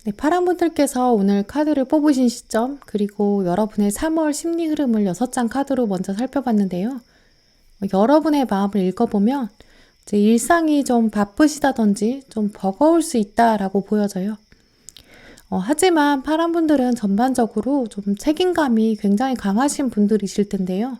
네, 파란분들께서 오늘 카드를 뽑으신 시점, 그리고 여러분의 3월 심리 흐름을 6장 카드로 먼저 살펴봤는데요. 여러분의 마음을 읽어보면 이제 일상이 좀 바쁘시다든지 좀 버거울 수 있다라고 보여져요. 하지만 파란분들은 전반적으로 좀 책임감이 굉장히 강하신 분들이실 텐데요.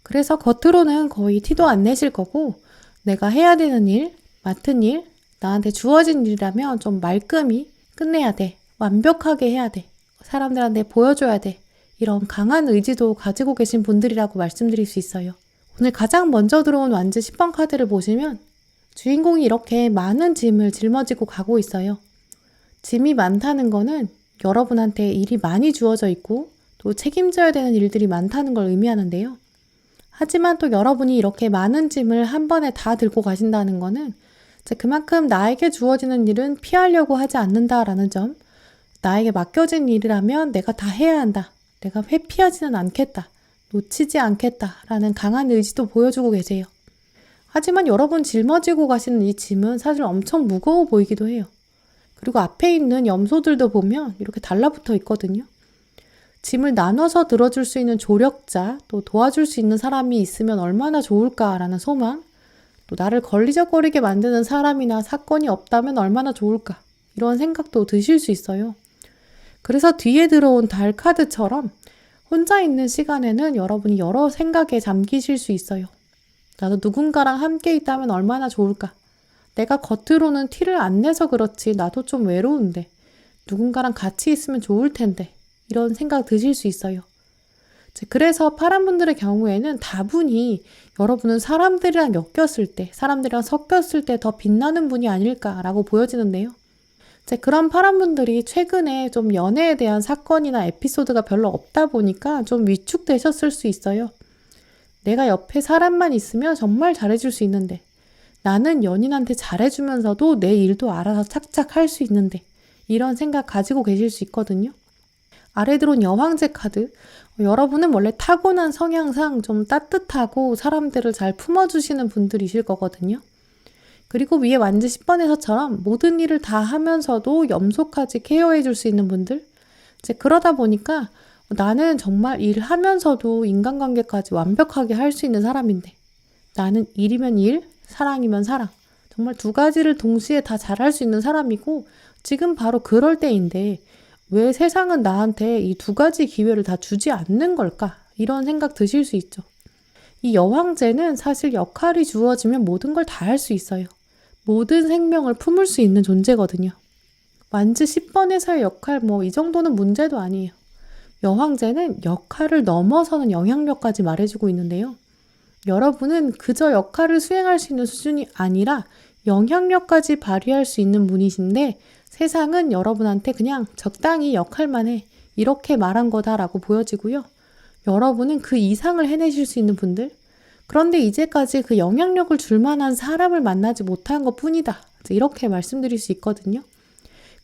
그래서 겉으로는 거의 티도 안 내실 거고 내가 해야 되는 일, 맡은 일, 나한테 주어진 일이라면 좀 말끔히 끝내야 돼. 완벽하게 해야 돼. 사람들한테 보여줘야 돼. 이런 강한 의지도 가지고 계신 분들이라고 말씀드릴 수 있어요. 오늘 가장 먼저 들어온 완즈 10번 카드를 보시면 주인공이 이렇게 많은 짐을 짊어지고 가고 있어요. 짐이 많다는 거는 여러분한테 일이 많이 주어져 있고 또 책임져야 되는 일들이 많다는 걸 의미하는데요. 하지만 또 여러분이 이렇게 많은 짐을 한 번에 다 들고 가신다는 거는 그만큼 나에게 주어지는 일은 피하려고 하지 않는다라는 점, 나에게 맡겨진 일이라면 내가 다 해야 한다. 내가 회피하지는 않겠다. 놓치지 않겠다라는 강한 의지도 보여주고 계세요. 하지만 여러분 짊어지고 가시는 이 짐은 사실 엄청 무거워 보이기도 해요. 그리고 앞에 있는 염소들도 보면 이렇게 달라붙어 있거든요. 짐을 나눠서 들어줄 수 있는 조력자, 또 도와줄 수 있는 사람이 있으면 얼마나 좋을까라는 소망, 또 나를 걸리적거리게 만드는 사람이나 사건이 없다면 얼마나 좋을까 이런 생각도 드실 수 있어요. 그래서 뒤에 들어온 달 카드처럼 혼자 있는 시간에는 여러분이 여러 생각에 잠기실 수 있어요. 나도 누군가랑 함께 있다면 얼마나 좋을까? 내가 겉으로는 티를 안 내서 그렇지 나도 좀 외로운데 누군가랑 같이 있으면 좋을 텐데 이런 생각 드실 수 있어요. 그래서 파란 분들의 경우에는 다분히 여러분은 사람들이랑 엮였을 때, 사람들이랑 섞였을 때 더 빛나는 분이 아닐까라고 보여지는데요. 그런 파란 분들이 최근에 좀 연애에 대한 사건이나 에피소드가 별로 없다 보니까 좀 위축되셨을 수 있어요. 내가 옆에 사람만 있으면 정말 잘해줄 수 있는데 나는 연인한테 잘해주면서도 내 일도 알아서 착착 할 수 있는데 이런 생각 가지고 계실 수 있거든요. 아래 들어온 여왕제 카드, 여러분은 원래 타고난 성향상 좀 따뜻하고 사람들을 잘 품어주시는 분들이실 거거든요. 그리고 위에 완즈 10번에서처럼 모든 일을 다 하면서도 염소까지 케어해 줄 수 있는 분들. 그러다 보니까 나는 정말 일하면서도 인간관계까지 완벽하게 할 수 있는 사람인데 나는 일이면 일, 사랑이면 사랑. 정말 두 가지를 동시에 다 잘할 수 있는 사람이고 지금 바로 그럴 때인데 왜 세상은 나한테 이 두 가지 기회를 다 주지 않는 걸까? 이런 생각 드실 수 있죠. 이 여왕제는 사실 역할이 주어지면 모든 걸 다 할 수 있어요. 모든 생명을 품을 수 있는 존재거든요. 완즈 10번에서의 역할 이 정도는 문제도 아니에요. 여왕제는 역할을 넘어서는 영향력까지 말해주고 있는데요. 여러분은 그저 역할을 수행할 수 있는 수준이 아니라 영향력까지 발휘할 수 있는 분이신데 세상은 여러분한테 그냥 적당히 역할만 해. 이렇게 말한 거다라고 보여지고요. 여러분은 그 이상을 해내실 수 있는 분들. 그런데 이제까지 그 영향력을 줄 만한 사람을 만나지 못한 것 뿐이다. 이렇게 말씀드릴 수 있거든요.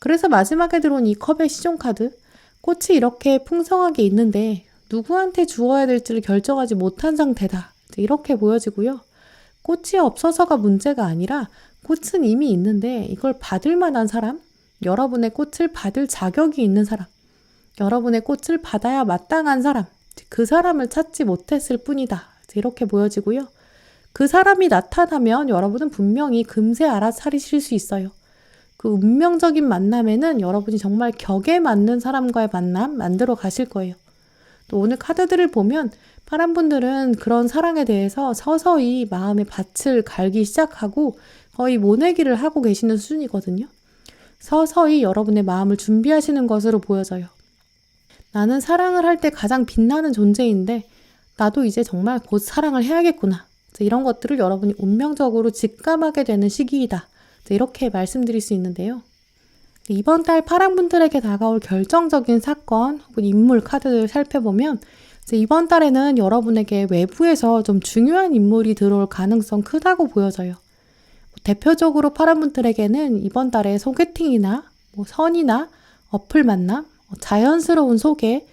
그래서 마지막에 들어온 이 컵의 시종 카드. 꽃이 이렇게 풍성하게 있는데 누구한테 주어야 될지를 결정하지 못한 상태다. 이렇게 보여지고요. 꽃이 없어서가 문제가 아니라 꽃은 이미 있는데 이걸 받을 만한 사람, 여러분의 꽃을 받을 자격이 있는 사람, 여러분의 꽃을 받아야 마땅한 사람, 그 사람을 찾지 못했을 뿐이다. 이렇게 보여지고요. 그 사람이 나타나면 여러분은 분명히 금세 알아차리실 수 있어요. 그 운명적인 만남에는 여러분이 정말 격에 맞는 사람과의 만남 만들어 가실 거예요. 또 오늘 카드들을 보면 파란 분들은 그런 사랑에 대해서 서서히 마음의 밭을 갈기 시작하고 거의 모내기를 하고 계시는 수준이거든요. 서서히 여러분의 마음을 준비하시는 것으로 보여져요. 나는 사랑을 할 때 가장 빛나는 존재인데 나도 이제 정말 곧 사랑을 해야겠구나. 이런 것들을 여러분이 운명적으로 직감하게 되는 시기이다. 이렇게 말씀드릴 수 있는데요. 이번 달 파란 분들에게 다가올 결정적인 사건 혹은 인물 카드를 살펴보면 이번 달에는 여러분에게 외부에서 좀 중요한 인물이 들어올 가능성 크다고 보여져요. 대표적으로 파란 분들에게는 이번 달에 소개팅이나 선이나 어플 만남, 자연스러운 소개,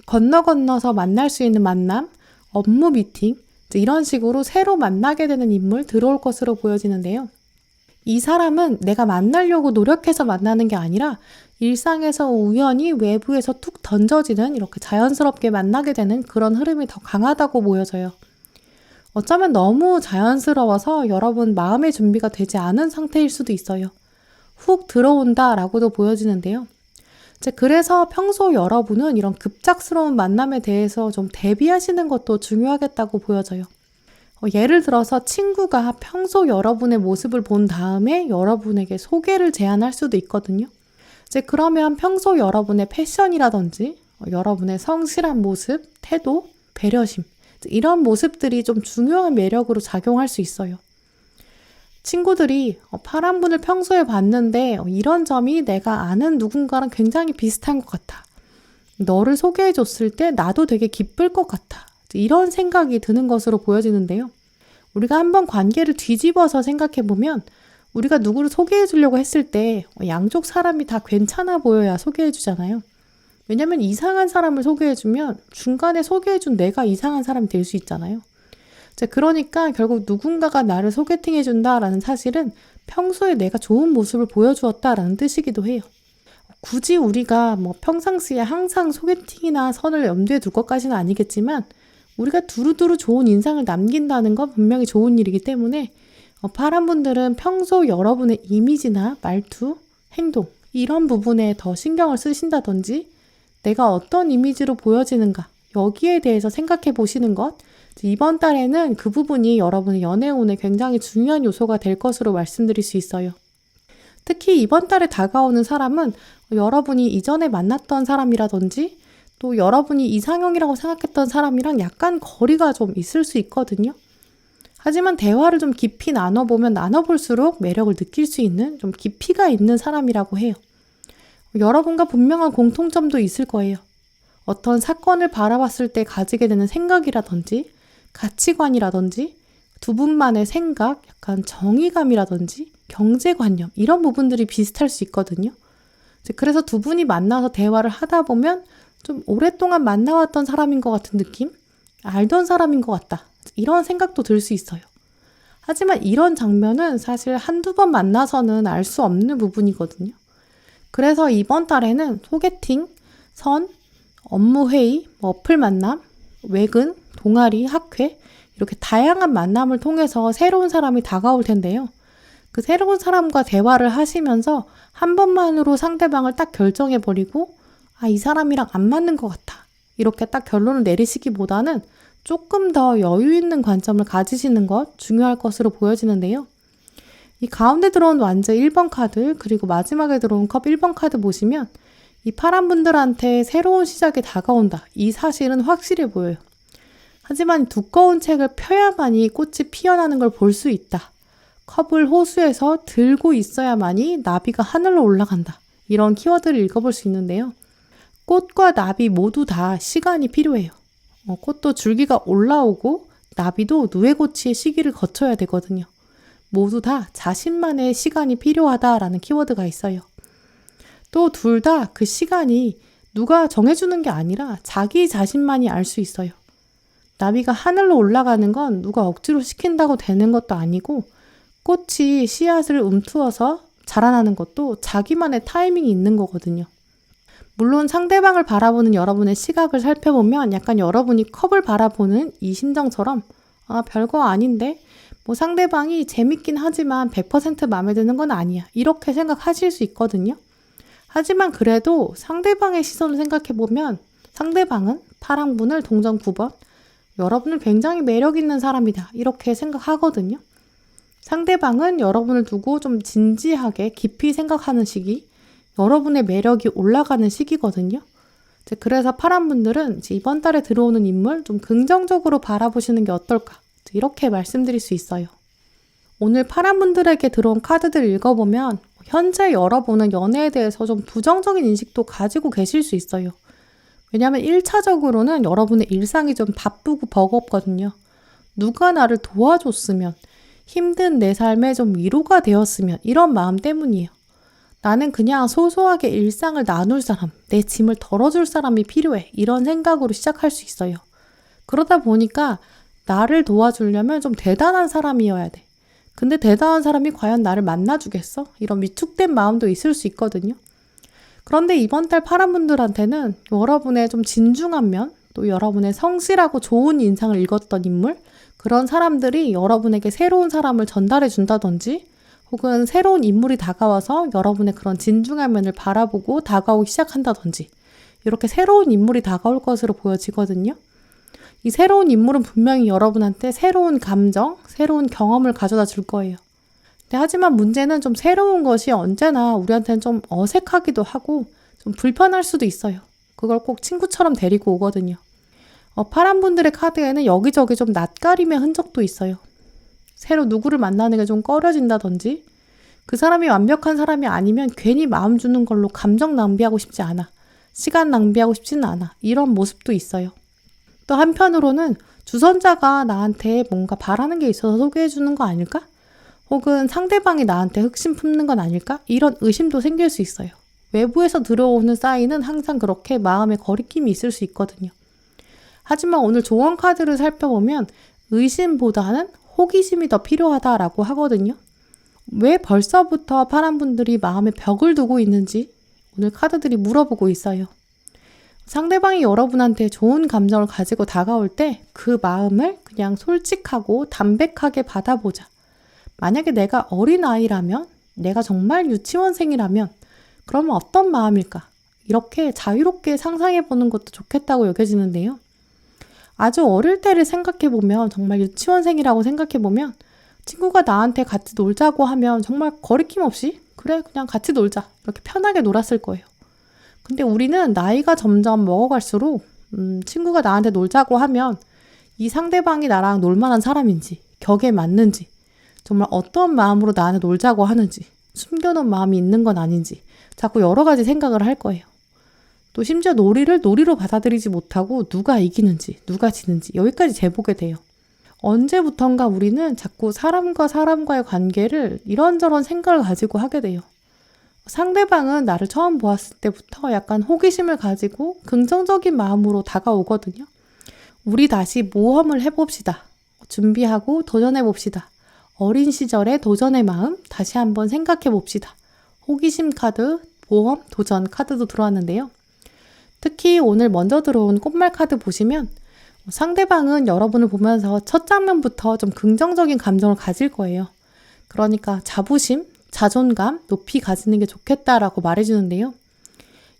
건너서 만날 수 있는 만남, 업무 미팅 이런 식으로 새로 만나게 되는 인물 들어올 것으로 보여지는데요. 이 사람은 내가 만나려고 노력해서 만나는 게 아니라 일상에서 우연히 외부에서 툭 던져지는 이렇게 자연스럽게 만나게 되는 그런 흐름이 더 강하다고 보여져요. 어쩌면 너무 자연스러워서 여러분 마음의 준비가 되지 않은 상태일 수도 있어요. 훅 들어온다라고도 보여지는데요. 그래서 평소 여러분은 이런 급작스러운 만남에 대해서 좀 대비하시는 것도 중요하겠다고 보여져요. 예를 들어서 친구가 평소 여러분의 모습을 본 다음에 여러분에게 소개를 제안할 수도 있거든요. 그러면 평소 여러분의 패션이라든지 여러분의 성실한 모습, 태도, 배려심 이런 모습들이 좀 중요한 매력으로 작용할 수 있어요. 친구들이 파란 분을 평소에 봤는데 이런 점이 내가 아는 누군가랑 굉장히 비슷한 것 같아. 너를 소개해 줬을 때 나도 되게 기쁠 것 같아. 이런 생각이 드는 것으로 보여지는데요. 우리가 한번 관계를 뒤집어서 생각해보면 우리가 누구를 소개해 주려고 했을 때 양쪽 사람이 다 괜찮아 보여야 소개해 주잖아요. 왜냐면 이상한 사람을 소개해 주면 중간에 소개해 준 내가 이상한 사람이 될 수 있잖아요. 그러니까 결국 누군가가 나를 소개팅해 준다라는 사실은 평소에 내가 좋은 모습을 보여주었다라는 뜻이기도 해요. 굳이 우리가 평상시에 항상 소개팅이나 선을 염두에 둘 것까지는 아니겠지만 우리가 두루두루 좋은 인상을 남긴다는 건 분명히 좋은 일이기 때문에 파란 분들은 평소 여러분의 이미지나 말투, 행동 이런 부분에 더 신경을 쓰신다든지 내가 어떤 이미지로 보여지는가, 여기에 대해서 생각해 보시는 것. 이번 달에는 그 부분이 여러분의 연애운에 굉장히 중요한 요소가 될 것으로 말씀드릴 수 있어요. 특히 이번 달에 다가오는 사람은 여러분이 이전에 만났던 사람이라든지 또 여러분이 이상형이라고 생각했던 사람이랑 약간 거리가 좀 있을 수 있거든요. 하지만 대화를 좀 깊이 나눠보면 나눠볼수록 매력을 느낄 수 있는 좀 깊이가 있는 사람이라고 해요. 여러분과 분명한 공통점도 있을 거예요. 어떤 사건을 바라봤을 때 가지게 되는 생각이라든지 가치관이라든지 두 분만의 생각, 약간 정의감이라든지 경제관념 이런 부분들이 비슷할 수 있거든요. 그래서 두 분이 만나서 대화를 하다 보면 좀 오랫동안 만나왔던 사람인 것 같은 느낌? 알던 사람인 것 같다. 이런 생각도 들 수 있어요. 하지만 이런 장면은 사실 한두 번 만나서는 알 수 없는 부분이거든요. 그래서 이번 달에는 소개팅, 선, 업무회의, 어플 만남, 외근, 동아리, 학회 이렇게 다양한 만남을 통해서 새로운 사람이 다가올 텐데요. 그 새로운 사람과 대화를 하시면서 한 번만으로 상대방을 딱 결정해버리고 이 사람이랑 안 맞는 것 같아. 이렇게 딱 결론을 내리시기보다는 조금 더 여유 있는 관점을 가지시는 것 중요할 것으로 보여지는데요. 이 가운데 들어온 완즈 1번 카드 그리고 마지막에 들어온 컵 1번 카드 보시면 이 파란 분들한테 새로운 시작이 다가온다. 이 사실은 확실해 보여요. 하지만 두꺼운 책을 펴야만이 꽃이 피어나는 걸 볼 수 있다. 컵을 호수에서 들고 있어야만이 나비가 하늘로 올라간다. 이런 키워드를 읽어볼 수 있는데요. 꽃과 나비 모두 다 시간이 필요해요. 꽃도 줄기가 올라오고 나비도 누에고치의 시기를 거쳐야 되거든요. 모두 다 자신만의 시간이 필요하다라는 키워드가 있어요. 또 둘 다 그 시간이 누가 정해주는 게 아니라 자기 자신만이 알 수 있어요. 나비가 하늘로 올라가는 건 누가 억지로 시킨다고 되는 것도 아니고 꽃이 씨앗을 움투어서 자라나는 것도 자기만의 타이밍이 있는 거거든요. 물론 상대방을 바라보는 여러분의 시각을 살펴보면 약간 여러분이 컵을 바라보는 이 심정처럼 별거 아닌데 뭐 상대방이 재밌긴 하지만 100% 마음에 드는 건 아니야. 이렇게 생각하실 수 있거든요. 하지만 그래도 상대방의 시선을 생각해보면 상대방은 파랑분을 동전 9번 여러분을 굉장히 매력 있는 사람이다. 이렇게 생각하거든요. 상대방은 여러분을 두고 좀 진지하게 깊이 생각하는 시기, 여러분의 매력이 올라가는 시기거든요. 그래서 파란 분들은 이번 달에 들어오는 인물 좀 긍정적으로 바라보시는 게 어떨까? 이렇게 말씀드릴 수 있어요. 오늘 파란 분들에게 들어온 카드들 읽어보면 현재 여러분은 연애에 대해서 좀 부정적인 인식도 가지고 계실 수 있어요. 왜냐하면 1차적으로는 여러분의 일상이 좀 바쁘고 버겁거든요. 누가 나를 도와줬으면, 힘든 내 삶에 좀 위로가 되었으면 이런 마음 때문이에요. 나는 그냥 소소하게 일상을 나눌 사람, 내 짐을 덜어줄 사람이 필요해. 이런 생각으로 시작할 수 있어요. 그러다 보니까 나를 도와주려면 좀 대단한 사람이어야 돼. 근데 대단한 사람이 과연 나를 만나주겠어? 이런 위축된 마음도 있을 수 있거든요. 그런데 이번 달 파란 분들한테는 여러분의 좀 진중한 면, 또 여러분의 성실하고 좋은 인상을 읽었던 인물, 그런 사람들이 여러분에게 새로운 사람을 전달해 준다든지 혹은 새로운 인물이 다가와서 여러분의 그런 진중한 면을 바라보고 다가오기 시작한다든지 이렇게 새로운 인물이 다가올 것으로 보여지거든요. 이 새로운 인물은 분명히 여러분한테 새로운 감정, 새로운 경험을 가져다 줄 거예요. 하지만 문제는 좀 새로운 것이 언제나 우리한테는 좀 어색하기도 하고 좀 불편할 수도 있어요. 그걸 꼭 친구처럼 데리고 오거든요. 파란 분들의 카드에는 여기저기 좀 낯가림의 흔적도 있어요. 새로 누구를 만나는 게 좀 꺼려진다든지 그 사람이 완벽한 사람이 아니면 괜히 마음 주는 걸로 감정 낭비하고 싶지 않아. 시간 낭비하고 싶지는 않아. 이런 모습도 있어요. 또 한편으로는 주선자가 나한테 뭔가 바라는 게 있어서 소개해 주는 거 아닐까? 혹은 상대방이 나한테 흑심 품는 건 아닐까? 이런 의심도 생길 수 있어요. 외부에서 들어오는 사인은 항상 그렇게 마음에 거리낌이 있을 수 있거든요. 하지만 오늘 조언 카드를 살펴보면 의심보다는 호기심이 더 필요하다라고 하거든요. 왜 벌써부터 파란 분들이 마음에 벽을 두고 있는지 오늘 카드들이 물어보고 있어요. 상대방이 여러분한테 좋은 감정을 가지고 다가올 때 그 마음을 그냥 솔직하고 담백하게 받아보자. 만약에 내가 어린아이라면, 내가 정말 유치원생이라면 그러면 어떤 마음일까? 이렇게 자유롭게 상상해보는 것도 좋겠다고 여겨지는데요. 아주 어릴 때를 생각해보면, 정말 유치원생이라고 생각해보면 친구가 나한테 같이 놀자고 하면 정말 거리낌 없이 그래 그냥 같이 놀자 이렇게 편하게 놀았을 거예요. 근데 우리는 나이가 점점 먹어갈수록 친구가 나한테 놀자고 하면 이 상대방이 나랑 놀만한 사람인지, 격에 맞는지, 정말 어떤 마음으로 나한테 놀자고 하는지, 숨겨놓은 마음이 있는 건 아닌지 자꾸 여러 가지 생각을 할 거예요. 또 심지어 놀이를 놀이로 받아들이지 못하고 누가 이기는지 누가 지는지 여기까지 재보게 돼요. 언제부턴가 우리는 자꾸 사람과 사람과의 관계를 이런저런 생각을 가지고 하게 돼요. 상대방은 나를 처음 보았을 때부터 약간 호기심을 가지고 긍정적인 마음으로 다가오거든요. 우리 다시 모험을 해봅시다. 준비하고 도전해봅시다. 어린 시절의 도전의 마음 다시 한번 생각해봅시다. 호기심 카드, 모험, 도전 카드도 들어왔는데요. 특히 오늘 먼저 들어온 꽃말 카드 보시면 상대방은 여러분을 보면서 첫 장면부터 좀 긍정적인 감정을 가질 거예요. 그러니까 자부심, 자존감 높이 가지는 게 좋겠다라고 말해주는데요.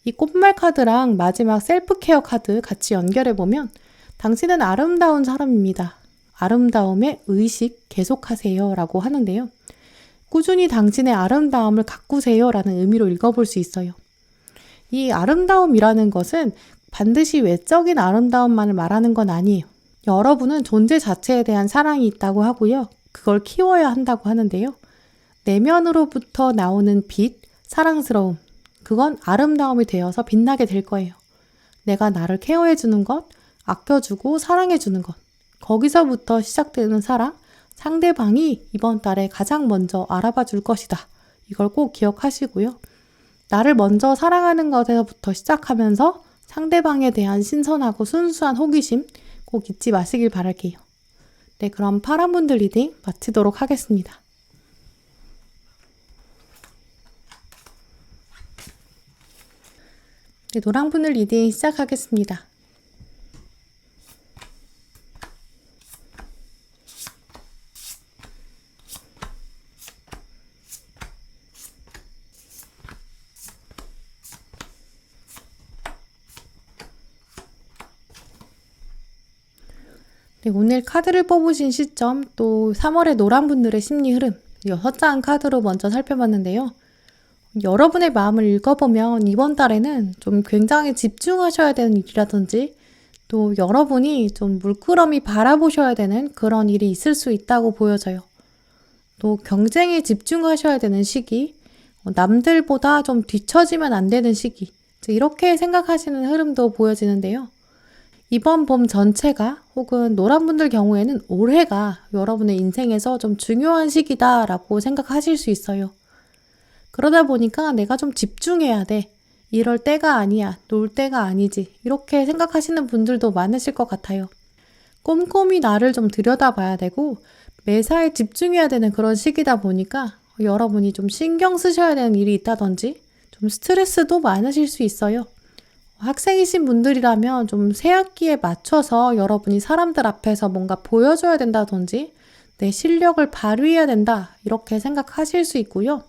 이 꽃말 카드랑 마지막 셀프 케어 카드 같이 연결해보면 당신은 아름다운 사람입니다. 아름다움의 의식 계속하세요 라고 하는데요. 꾸준히 당신의 아름다움을 가꾸세요 라는 의미로 읽어볼 수 있어요. 이 아름다움이라는 것은 반드시 외적인 아름다움만을 말하는 건 아니에요. 여러분은 존재 자체에 대한 사랑이 있다고 하고요. 그걸 키워야 한다고 하는데요. 내면으로부터 나오는 빛, 사랑스러움, 그건 아름다움이 되어서 빛나게 될 거예요. 내가 나를 케어해주는 것, 아껴주고 사랑해주는 것, 거기서부터 시작되는 사랑, 상대방이 이번 달에 가장 먼저 알아봐 줄 것이다. 이걸 꼭 기억하시고요. 나를 먼저 사랑하는 것에서부터 시작하면서 상대방에 대한 신선하고 순수한 호기심 꼭 잊지 마시길 바랄게요. 네, 그럼 파란 분들 리딩 마치도록 하겠습니다. 네, 노랑 분들 리딩 시작하겠습니다. 네, 오늘 카드를 뽑으신 시점, 또 3월의 노란 분들의 심리 흐름 6장 카드로 먼저 살펴봤는데요. 여러분의 마음을 읽어보면 이번 달에는 좀 굉장히 집중하셔야 되는 일이라든지 또 여러분이 좀 물끄러미 바라보셔야 되는 그런 일이 있을 수 있다고 보여져요. 또 경쟁에 집중하셔야 되는 시기, 남들보다 좀 뒤처지면 안 되는 시기, 이렇게 생각하시는 흐름도 보여지는데요. 이번 봄 전체가 혹은 노란 분들 경우에는 올해가 여러분의 인생에서 좀 중요한 시기다라고 생각하실 수 있어요. 그러다 보니까 내가 좀 집중해야 돼. 이럴 때가 아니야. 놀 때가 아니지. 이렇게 생각하시는 분들도 많으실 것 같아요. 꼼꼼히 나를 좀 들여다봐야 되고 매사에 집중해야 되는 그런 시기다 보니까 여러분이 좀 신경 쓰셔야 되는 일이 있다든지 좀 스트레스도 많으실 수 있어요. 학생이신 분들이라면 좀 새 학기에 맞춰서 여러분이 사람들 앞에서 뭔가 보여줘야 된다든지 내 실력을 발휘해야 된다 이렇게 생각하실 수 있고요.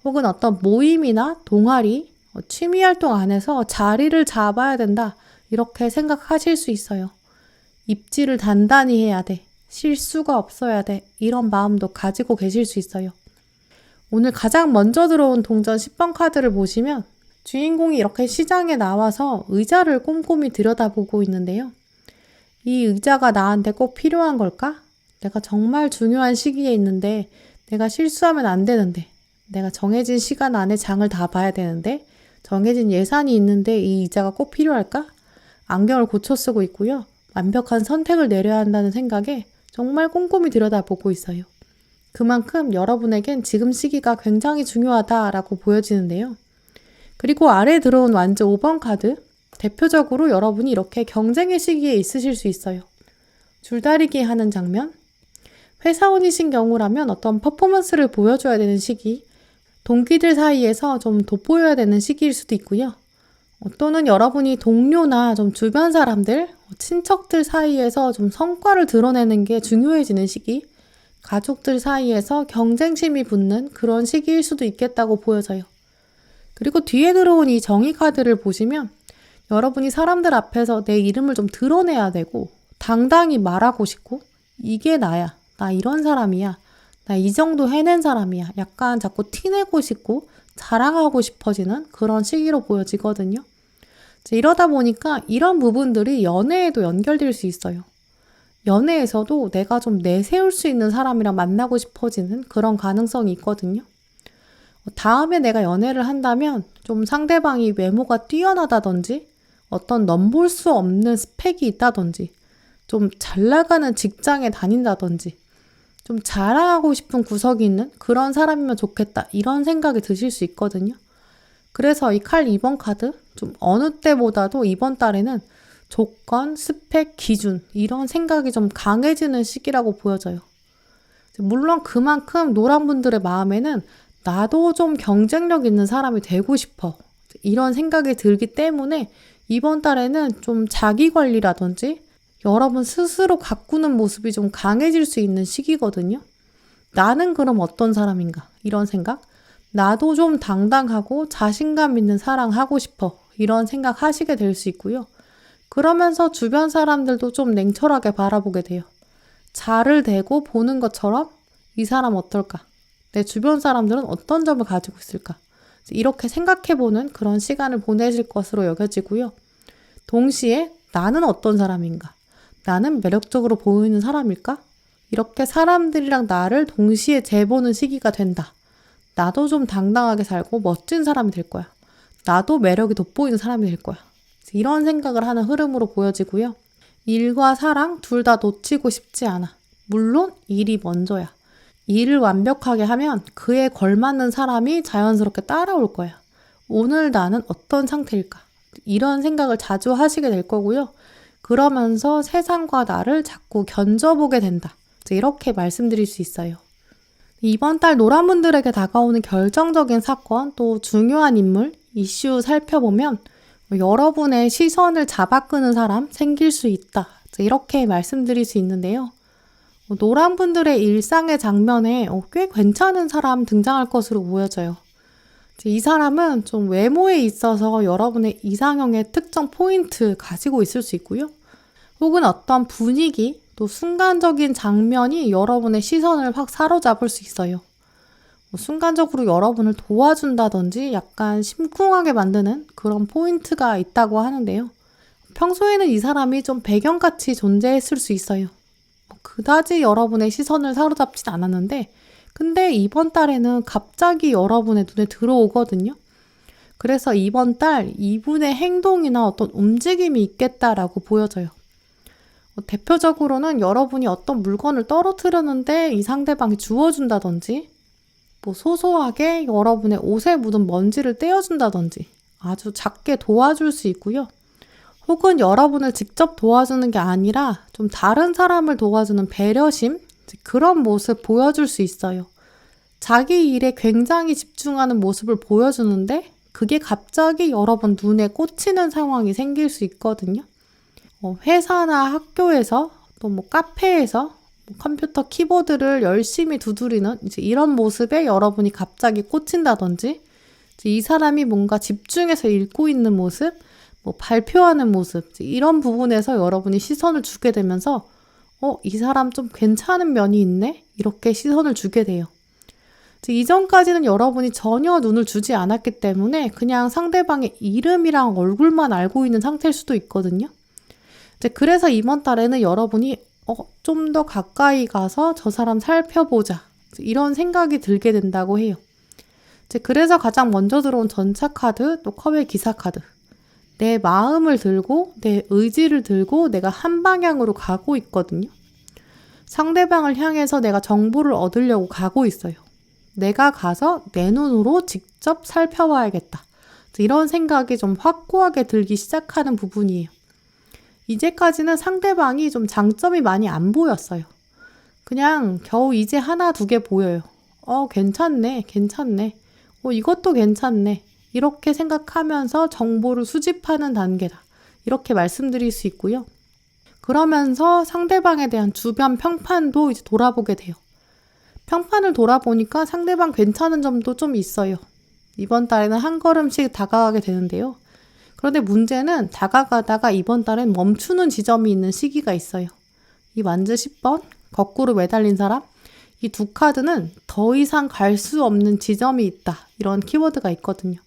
혹은 어떤 모임이나 동아리, 취미활동 안에서 자리를 잡아야 된다 이렇게 생각하실 수 있어요. 입지를 단단히 해야 돼. 실수가 없어야 돼. 이런 마음도 가지고 계실 수 있어요. 오늘 가장 먼저 들어온 동전 10번 카드를 보시면 주인공이 이렇게 시장에 나와서 의자를 꼼꼼히 들여다보고 있는데요. 이 의자가 나한테 꼭 필요한 걸까? 내가 정말 중요한 시기에 있는데 내가 실수하면 안 되는데 내가 정해진 시간 안에 장을 다 봐야 되는데 정해진 예산이 있는데 이 의자가 꼭 필요할까? 안경을 고쳐 쓰고 있고요. 완벽한 선택을 내려야 한다는 생각에 정말 꼼꼼히 들여다보고 있어요. 그만큼 여러분에겐 지금 시기가 굉장히 중요하다라고 보여지는데요. 그리고 아래 들어온 완즈 5번 카드, 대표적으로 여러분이 이렇게 경쟁의 시기에 있으실 수 있어요. 줄다리기 하는 장면, 회사원이신 경우라면 어떤 퍼포먼스를 보여줘야 되는 시기, 동기들 사이에서 좀 돋보여야 되는 시기일 수도 있고요. 또는 여러분이 동료나 좀 주변 사람들, 친척들 사이에서 좀 성과를 드러내는 게 중요해지는 시기, 가족들 사이에서 경쟁심이 붙는 그런 시기일 수도 있겠다고 보여져요. 그리고 뒤에 들어온 이 정의 카드를 보시면 여러분이 사람들 앞에서 내 이름을 좀 드러내야 되고 당당히 말하고 싶고 이게 나야. 나 이런 사람이야. 나 이 정도 해낸 사람이야. 약간 자꾸 티내고 싶고 자랑하고 싶어지는 그런 시기로 보여지거든요. 이러다 보니까 이런 부분들이 연애에도 연결될 수 있어요. 연애에서도 내가 좀 내세울 수 있는 사람이랑 만나고 싶어지는 그런 가능성이 있거든요. 다음에 내가 연애를 한다면 좀 상대방이 외모가 뛰어나다든지 어떤 넘볼 수 없는 스펙이 있다든지 좀 잘 나가는 직장에 다닌다든지 좀 자랑하고 싶은 구석이 있는 그런 사람이면 좋겠다 이런 생각이 드실 수 있거든요. 그래서 이 칼 2번 카드 좀 어느 때보다도 이번 달에는 조건, 스펙, 기준 이런 생각이 좀 강해지는 시기라고 보여져요. 물론 그만큼 노란 분들의 마음에는 나도 좀 경쟁력 있는 사람이 되고 싶어 이런 생각이 들기 때문에 이번 달에는 좀 자기 관리라든지 여러분 스스로 가꾸는 모습이 좀 강해질 수 있는 시기거든요. 나는 그럼 어떤 사람인가 이런 생각, 나도 좀 당당하고 자신감 있는 사랑하고 싶어 이런 생각 하시게 될 수 있고요. 그러면서 주변 사람들도 좀 냉철하게 바라보게 돼요. 자를 대고 보는 것처럼 이 사람 어떨까? 내 주변 사람들은 어떤 점을 가지고 있을까? 이렇게 생각해보는 그런 시간을 보내실 것으로 여겨지고요. 동시에 나는 어떤 사람인가? 나는 매력적으로 보이는 사람일까? 이렇게 사람들이랑 나를 동시에 재보는 시기가 된다. 나도 좀 당당하게 살고 멋진 사람이 될 거야. 나도 매력이 돋보이는 사람이 될 거야. 이런 생각을 하는 흐름으로 보여지고요. 일과 사랑 둘 다 놓치고 싶지 않아. 물론 일이 먼저야. 일을 완벽하게 하면 그에 걸맞는 사람이 자연스럽게 따라올 거야. 오늘 나는 어떤 상태일까? 이런 생각을 자주 하시게 될 거고요. 그러면서 세상과 나를 자꾸 견져보게 된다. 이렇게 말씀드릴 수 있어요. 이번 달 노란분들에게 다가오는 결정적인 사건, 또 중요한 인물, 이슈 살펴보면 여러분의 시선을 잡아끄는 사람 생길 수 있다. 이렇게 말씀드릴 수 있는데요. 노란분들의 일상의 장면에 꽤 괜찮은 사람 등장할 것으로 보여져요. 이 사람은 좀 외모에 있어서 여러분의 이상형의 특정 포인트 가지고 있을 수 있고요. 혹은 어떤 분위기, 또 순간적인 장면이 여러분의 시선을 확 사로잡을 수 있어요. 순간적으로 여러분을 도와준다든지 약간 심쿵하게 만드는 그런 포인트가 있다고 하는데요. 평소에는 이 사람이 좀 배경같이 존재했을 수 있어요. 그다지 여러분의 시선을 사로잡진 않았는데 근데 이번 달에는 갑자기 여러분의 눈에 들어오거든요. 그래서 이번 달 이분의 행동이나 어떤 움직임이 있겠다라고 보여져요. 대표적으로는 여러분이 어떤 물건을 떨어뜨렸는데 이 상대방이 주워준다든지 소소하게 여러분의 옷에 묻은 먼지를 떼어준다든지 아주 작게 도와줄 수 있고요. 혹은 여러분을 직접 도와주는 게 아니라 좀 다른 사람을 도와주는 배려심? 그런 모습 보여줄 수 있어요. 자기 일에 굉장히 집중하는 모습을 보여주는데 그게 갑자기 여러분 눈에 꽂히는 상황이 생길 수 있거든요. 회사나 학교에서 또 카페에서 컴퓨터 키보드를 열심히 두드리는 이런 모습에 여러분이 갑자기 꽂힌다든지 이 사람이 뭔가 집중해서 읽고 있는 모습, 발표하는 모습 이런 부분에서 여러분이 시선을 주게 되면서 이 사람 좀 괜찮은 면이 있네? 이렇게 시선을 주게 돼요. 이전까지는 여러분이 전혀 눈을 주지 않았기 때문에 그냥 상대방의 이름이랑 얼굴만 알고 있는 상태일 수도 있거든요. 그래서 이번 달에는 여러분이 좀 더 가까이 가서 저 사람 살펴보자 이런 생각이 들게 된다고 해요. 그래서 가장 먼저 들어온 전차 카드, 또 컵의 기사 카드. 내 마음을 들고 내 의지를 들고 내가 한 방향으로 가고 있거든요. 상대방을 향해서 내가 정보를 얻으려고 가고 있어요. 내가 가서 내 눈으로 직접 살펴봐야겠다. 이런 생각이 좀 확고하게 들기 시작하는 부분이에요. 이제까지는 상대방이 좀 장점이 많이 안 보였어요. 그냥 겨우 이제 하나 두 개 보여요. 괜찮네. 이것도 괜찮네. 이렇게 생각하면서 정보를 수집하는 단계다. 이렇게 말씀드릴 수 있고요. 그러면서 상대방에 대한 주변 평판도 이제 돌아보게 돼요. 평판을 돌아보니까 상대방 괜찮은 점도 좀 있어요. 이번 달에는 한 걸음씩 다가가게 되는데요. 그런데 문제는 다가가다가 이번 달엔 멈추는 지점이 있는 시기가 있어요. 이 완즈 10번, 거꾸로 매달린 사람, 이 두 카드는 더 이상 갈 수 없는 지점이 있다. 이런 키워드가 있거든요.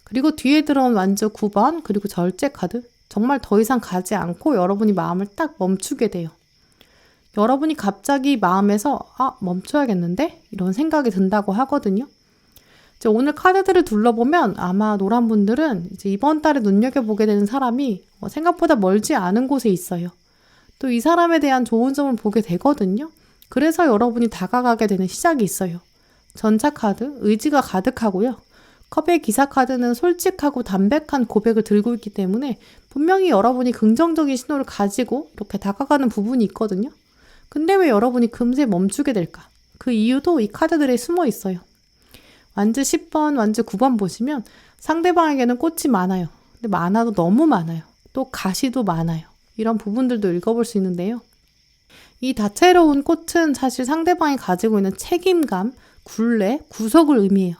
그리고 뒤에 들어온 완즈 9번, 그리고 절제 카드, 정말 더 이상 가지 않고 여러분이 마음을 딱 멈추게 돼요. 여러분이 갑자기 마음에서 멈춰야겠는데? 이런 생각이 든다고 하거든요. 이제 오늘 카드들을 둘러보면 아마 노란 분들은 이제 이번 달에 눈여겨보게 되는 사람이 생각보다 멀지 않은 곳에 있어요. 또 이 사람에 대한 좋은 점을 보게 되거든요. 그래서 여러분이 다가가게 되는 시작이 있어요. 전차 카드, 의지가 가득하고요. 컵의 기사 카드는 솔직하고 담백한 고백을 들고 있기 때문에 분명히 여러분이 긍정적인 신호를 가지고 이렇게 다가가는 부분이 있거든요. 근데 왜 여러분이 금세 멈추게 될까? 그 이유도 이 카드들에 숨어 있어요. 완즈 10번, 완즈 9번 보시면 상대방에게는 꽃이 많아요. 근데 많아도 너무 많아요. 또 가시도 많아요. 이런 부분들도 읽어볼 수 있는데요. 이 다채로운 꽃은 사실 상대방이 가지고 있는 책임감, 굴레, 구석을 의미해요.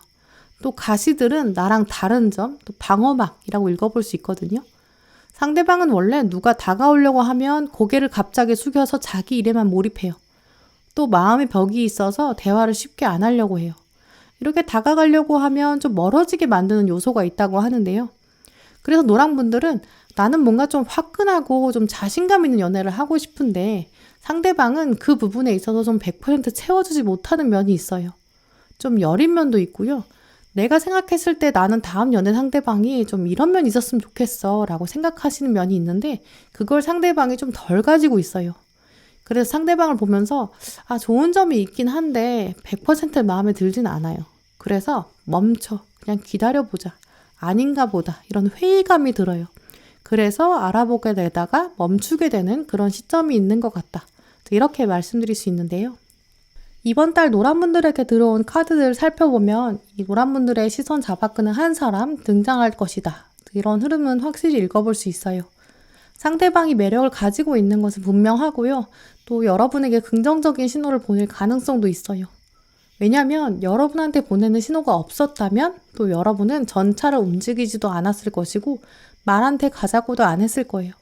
또 가시들은 나랑 다른 점, 또 방어막이라고 읽어볼 수 있거든요. 상대방은 원래 누가 다가오려고 하면 고개를 갑자기 숙여서 자기 일에만 몰입해요. 또 마음의 벽이 있어서 대화를 쉽게 안 하려고 해요. 이렇게 다가가려고 하면 좀 멀어지게 만드는 요소가 있다고 하는데요. 그래서 노랑분들은 나는 뭔가 좀 화끈하고 좀 자신감 있는 연애를 하고 싶은데 상대방은 그 부분에 있어서 좀 100% 채워주지 못하는 면이 있어요. 좀 여린 면도 있고요. 내가 생각했을 때 나는 다음 연애 상대방이 좀 이런 면이 있었으면 좋겠어 라고 생각하시는 면이 있는데 그걸 상대방이 좀 덜 가지고 있어요. 그래서 상대방을 보면서 좋은 점이 있긴 한데 100% 마음에 들진 않아요. 그래서 멈춰, 그냥 기다려보자. 아닌가 보다 이런 회의감이 들어요. 그래서 알아보게 되다가 멈추게 되는 그런 시점이 있는 것 같다. 이렇게 말씀드릴 수 있는데요. 이번 달 노란분들에게 들어온 카드들을 살펴보면 이 노란분들의 시선 잡아끄는 한 사람 등장할 것이다. 이런 흐름은 확실히 읽어볼 수 있어요. 상대방이 매력을 가지고 있는 것은 분명하고요. 또 여러분에게 긍정적인 신호를 보낼 가능성도 있어요. 왜냐하면 여러분한테 보내는 신호가 없었다면 또 여러분은 전차를 움직이지도 않았을 것이고 말한테 가자고도 안 했을 거예요.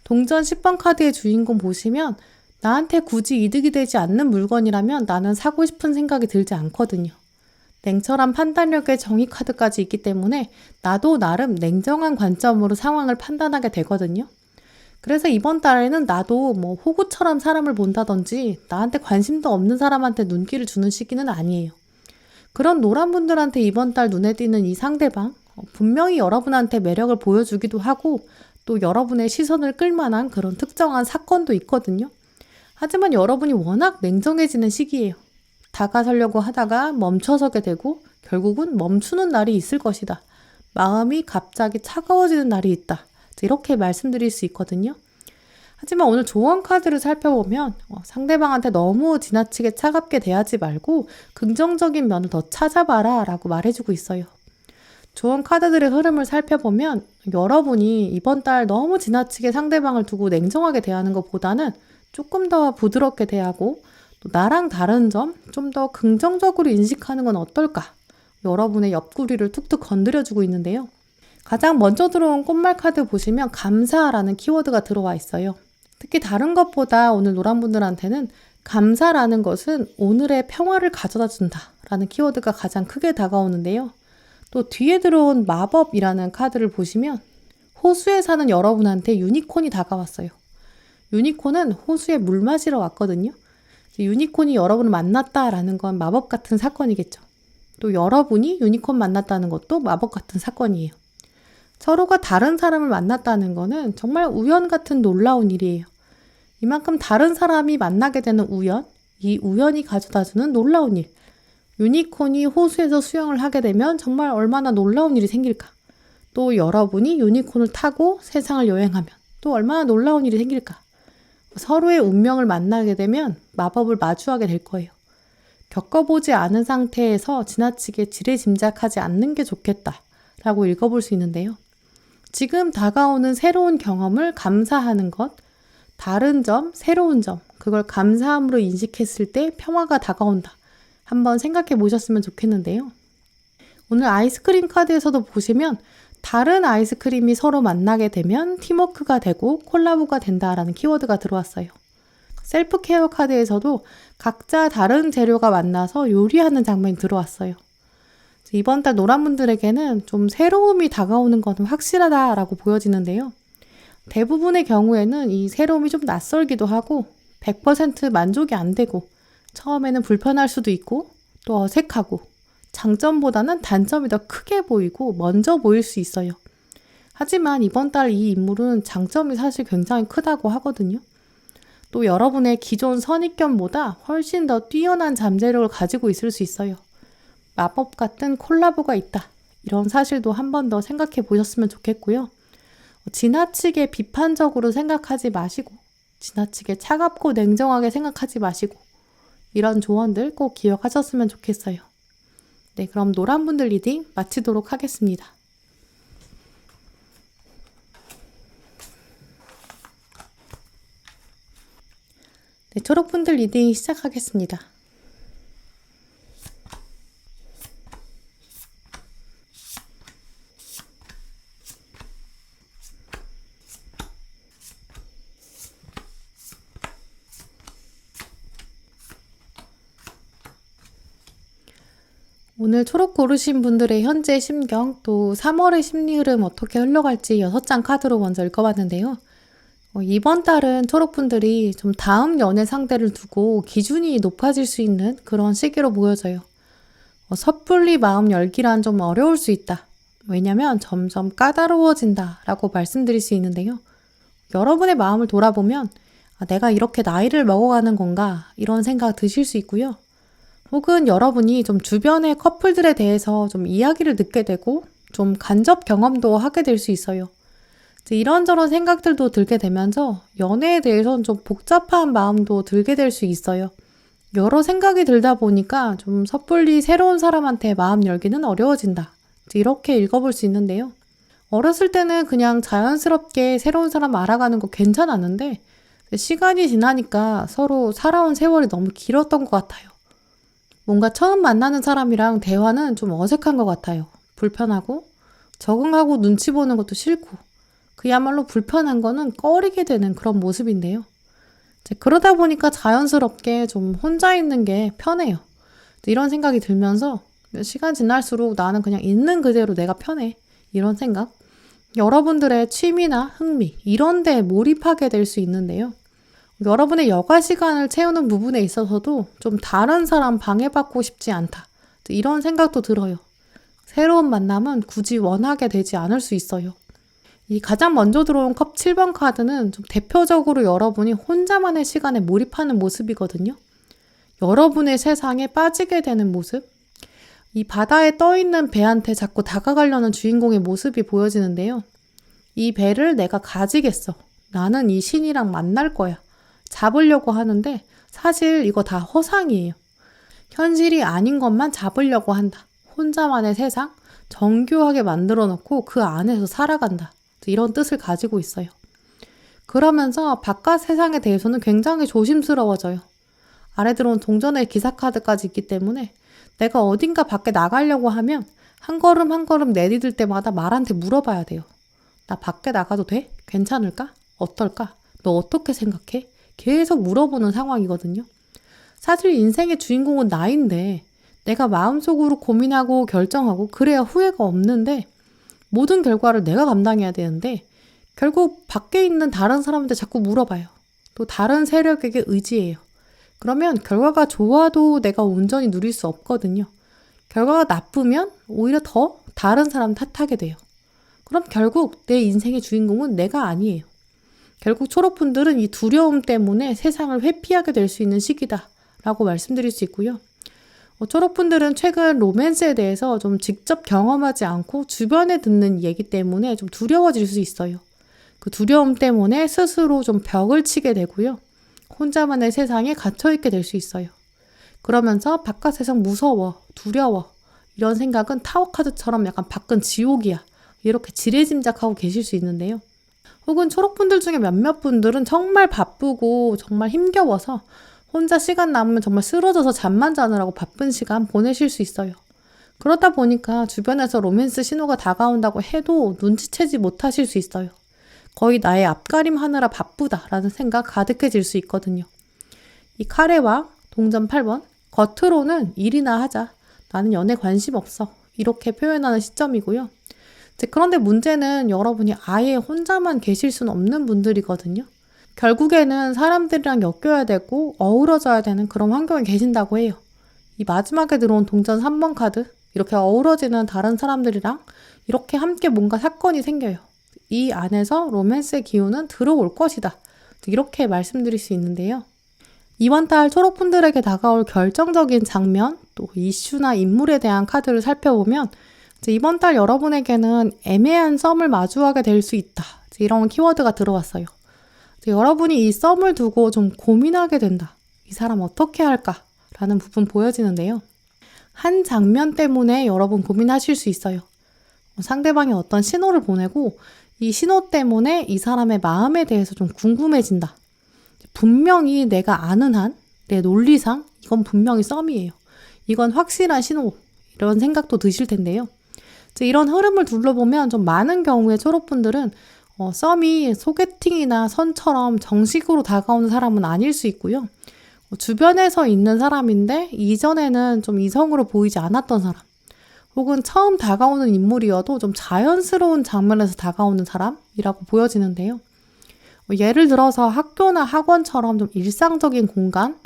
동전 10번 카드의 주인공 보시면 나한테 굳이 이득이 되지 않는 물건이라면 나는 사고 싶은 생각이 들지 않거든요. 냉철한 판단력의 정의 카드까지 있기 때문에 나도 나름 냉정한 관점으로 상황을 판단하게 되거든요. 그래서 이번 달에는 나도 호구처럼 사람을 본다든지 나한테 관심도 없는 사람한테 눈길을 주는 시기는 아니에요. 그런 노란 분들한테 이번 달 눈에 띄는 이 상대방 분명히 여러분한테 매력을 보여주기도 하고 또 여러분의 시선을 끌만한 그런 특정한 사건도 있거든요. 하지만 여러분이 워낙 냉정해지는 시기예요. 다가서려고 하다가 멈춰서게 되고 결국은 멈추는 날이 있을 것이다. 마음이 갑자기 차가워지는 날이 있다. 이렇게 말씀드릴 수 있거든요. 하지만 오늘 조언 카드를 살펴보면 상대방한테 너무 지나치게 차갑게 대하지 말고 긍정적인 면을 더 찾아봐라 라고 말해주고 있어요. 조언 카드들의 흐름을 살펴보면 여러분이 이번 달 너무 지나치게 상대방을 두고 냉정하게 대하는 것보다는 조금 더 부드럽게 대하고 또 나랑 다른 점 좀 더 긍정적으로 인식하는 건 어떨까? 여러분의 옆구리를 툭툭 건드려주고 있는데요. 가장 먼저 들어온 꽃말 카드 보시면 감사라는 키워드가 들어와 있어요. 특히 다른 것보다 오늘 노란 분들한테는 감사라는 것은 오늘의 평화를 가져다 준다라는 키워드가 가장 크게 다가오는데요. 또 뒤에 들어온 마법이라는 카드를 보시면 호수에 사는 여러분한테 유니콘이 다가왔어요. 유니콘은 호수에 물 마시러 왔거든요. 유니콘이 여러분을 만났다라는 건 마법 같은 사건이겠죠. 또 여러분이 유니콘 만났다는 것도 마법 같은 사건이에요. 서로가 다른 사람을 만났다는 거는 정말 우연 같은 놀라운 일이에요. 이만큼 다른 사람이 만나게 되는 우연, 이 우연이 가져다주는 놀라운 일. 유니콘이 호수에서 수영을 하게 되면 정말 얼마나 놀라운 일이 생길까. 또 여러분이 유니콘을 타고 세상을 여행하면 또 얼마나 놀라운 일이 생길까. 서로의 운명을 만나게 되면 마법을 마주하게 될 거예요. 겪어보지 않은 상태에서 지나치게 지레짐작하지 않는 게 좋겠다 라고 읽어볼 수 있는데요. 지금 다가오는 새로운 경험을 감사하는 것, 다른 점, 새로운 점, 그걸 감사함으로 인식했을 때 평화가 다가온다. 한번 생각해 보셨으면 좋겠는데요. 오늘 아이스크림 카드에서도 보시면 다른 아이스크림이 서로 만나게 되면 팀워크가 되고 콜라보가 된다라는 키워드가 들어왔어요. 셀프 케어 카드에서도 각자 다른 재료가 만나서 요리하는 장면이 들어왔어요. 이번 달 노란 분들에게는 좀 새로움이 다가오는 것은 확실하다라고 보여지는데요. 대부분의 경우에는 이 새로움이 좀 낯설기도 하고 100% 만족이 안 되고 처음에는 불편할 수도 있고 또 어색하고 장점보다는 단점이 더 크게 보이고 먼저 보일 수 있어요. 하지만 이번 달 이 인물은 장점이 사실 굉장히 크다고 하거든요. 또 여러분의 기존 선입견보다 훨씬 더 뛰어난 잠재력을 가지고 있을 수 있어요. 마법 같은 콜라보가 있다. 이런 사실도 한 번 더 생각해 보셨으면 좋겠고요. 지나치게 비판적으로 생각하지 마시고 지나치게 차갑고 냉정하게 생각하지 마시고 이런 조언들 꼭 기억하셨으면 좋겠어요. 네, 그럼 노란분들 리딩 마치도록 하겠습니다. 네, 초록분들 리딩 시작하겠습니다. 오늘 초록 고르신 분들의 현재 심경, 또 3월의 심리 흐름 어떻게 흘러갈지 6장 카드로 먼저 읽어봤는데요. 이번 달은 초록분들이 좀 다음 연애 상대를 두고 기준이 높아질 수 있는 그런 시기로 보여져요. 섣불리 마음 열기란 좀 어려울 수 있다. 왜냐면 점점 까다로워진다 라고 말씀드릴 수 있는데요. 여러분의 마음을 돌아보면 내가 이렇게 나이를 먹어가는 건가 이런 생각 드실 수 있고요. 혹은 여러분이 좀 주변의 커플들에 대해서 좀 이야기를 듣게 되고 좀 간접 경험도 하게 될 수 있어요. 이런저런 생각들도 들게 되면서 연애에 대해서는 좀 복잡한 마음도 들게 될 수 있어요. 여러 생각이 들다 보니까 좀 섣불리 새로운 사람한테 마음 열기는 어려워진다. 이렇게 읽어볼 수 있는데요. 어렸을 때는 그냥 자연스럽게 새로운 사람 알아가는 거 괜찮았는데 시간이 지나니까 서로 살아온 세월이 너무 길었던 것 같아요. 뭔가 처음 만나는 사람이랑 대화는 좀 어색한 것 같아요. 불편하고 적응하고 눈치 보는 것도 싫고 그야말로 불편한 거는 꺼리게 되는 그런 모습인데요. 그러다 보니까 자연스럽게 좀 혼자 있는 게 편해요. 이런 생각이 들면서 시간 지날수록 나는 그냥 있는 그대로 내가 편해. 이런 생각. 여러분들의 취미나 흥미 이런 데에 몰입하게 될 수 있는데요. 여러분의 여가 시간을 채우는 부분에 있어서도 좀 다른 사람 방해받고 싶지 않다. 이런 생각도 들어요. 새로운 만남은 굳이 원하게 되지 않을 수 있어요. 이 가장 먼저 들어온 컵 7번 카드는 좀 대표적으로 여러분이 혼자만의 시간에 몰입하는 모습이거든요. 여러분의 세상에 빠지게 되는 모습. 이 바다에 떠있는 배한테 자꾸 다가가려는 주인공의 모습이 보여지는데요. 이 배를 내가 가지겠어. 나는 이 신이랑 만날 거야. 잡으려고 하는데 사실 이거 다 허상이에요. 현실이 아닌 것만 잡으려고 한다. 혼자만의 세상, 정교하게 만들어 놓고 그 안에서 살아간다. 이런 뜻을 가지고 있어요. 그러면서 바깥 세상에 대해서는 굉장히 조심스러워져요. 아래 들어온 동전의 기사 카드까지 있기 때문에 내가 어딘가 밖에 나가려고 하면 한 걸음 한 걸음 내디딜 때마다 말한테 물어봐야 돼요. 나 밖에 나가도 돼? 괜찮을까? 어떨까? 너 어떻게 생각해? 계속 물어보는 상황이거든요. 사실 인생의 주인공은 나인데 내가 마음속으로 고민하고 결정하고 그래야 후회가 없는데 모든 결과를 내가 감당해야 되는데 결국 밖에 있는 다른 사람한테 자꾸 물어봐요. 또 다른 세력에게 의지해요. 그러면 결과가 좋아도 내가 온전히 누릴 수 없거든요. 결과가 나쁘면 오히려 더 다른 사람 탓하게 돼요. 그럼 결국 내 인생의 주인공은 내가 아니에요. 결국 초록분들은 이 두려움 때문에 세상을 회피하게 될 수 있는 시기다 라고 말씀드릴 수 있고요. 초록분들은 최근 로맨스에 대해서 좀 직접 경험하지 않고 주변에 듣는 얘기 때문에 좀 두려워질 수 있어요. 그 두려움 때문에 스스로 좀 벽을 치게 되고요. 혼자만의 세상에 갇혀있게 될 수 있어요. 그러면서 바깥 세상 무서워, 두려워 이런 생각은 타워카드처럼 약간 밖은 지옥이야 이렇게 지레짐작하고 계실 수 있는데요. 혹은 초록분들 중에 몇몇 분들은 정말 바쁘고 정말 힘겨워서 혼자 시간 남으면 정말 쓰러져서 잠만 자느라고 바쁜 시간 보내실 수 있어요. 그러다 보니까 주변에서 로맨스 신호가 다가온다고 해도 눈치채지 못하실 수 있어요. 거의 나의 앞가림 하느라 바쁘다라는 생각 가득해질 수 있거든요. 이 카레와 동전 8번, 겉으로는 일이나 하자. 나는 연애 관심 없어. 이렇게 표현하는 시점이고요. 그런데 문제는 여러분이 아예 혼자만 계실 수는 없는 분들이거든요. 결국에는 사람들이랑 엮여야 되고 어우러져야 되는 그런 환경에 계신다고 해요. 이 마지막에 들어온 동전 3번 카드, 이렇게 어우러지는 다른 사람들이랑 이렇게 함께 뭔가 사건이 생겨요. 이 안에서 로맨스의 기운은 들어올 것이다. 이렇게 말씀드릴 수 있는데요. 이번 달 초록분들에게 다가올 결정적인 장면, 또 이슈나 인물에 대한 카드를 살펴보면 이번 달 여러분에게는 애매한 썸을 마주하게 될 수 있다. 이런 키워드가 들어왔어요. 여러분이 이 썸을 두고 좀 고민하게 된다. 이 사람 어떻게 할까? 라는 부분 보여지는데요. 한 장면 때문에 여러분 고민하실 수 있어요. 상대방이 어떤 신호를 보내고 이 신호 때문에 이 사람의 마음에 대해서 좀 궁금해진다. 분명히 내가 아는 한, 내 논리상 이건 분명히 썸이에요. 이건 확실한 신호. 이런 생각도 드실 텐데요. 이런 흐름을 둘러보면 좀 많은 경우에 초록분들은 썸이 소개팅이나 선처럼 정식으로 다가오는 사람은 아닐 수 있고요. 주변에서 있는 사람인데 이전에는 좀 이성으로 보이지 않았던 사람, 혹은 처음 다가오는 인물이어도 좀 자연스러운 장면에서 다가오는 사람이라고 보여지는데요. 예를 들어서 학교나 학원처럼 좀 일상적인 공간,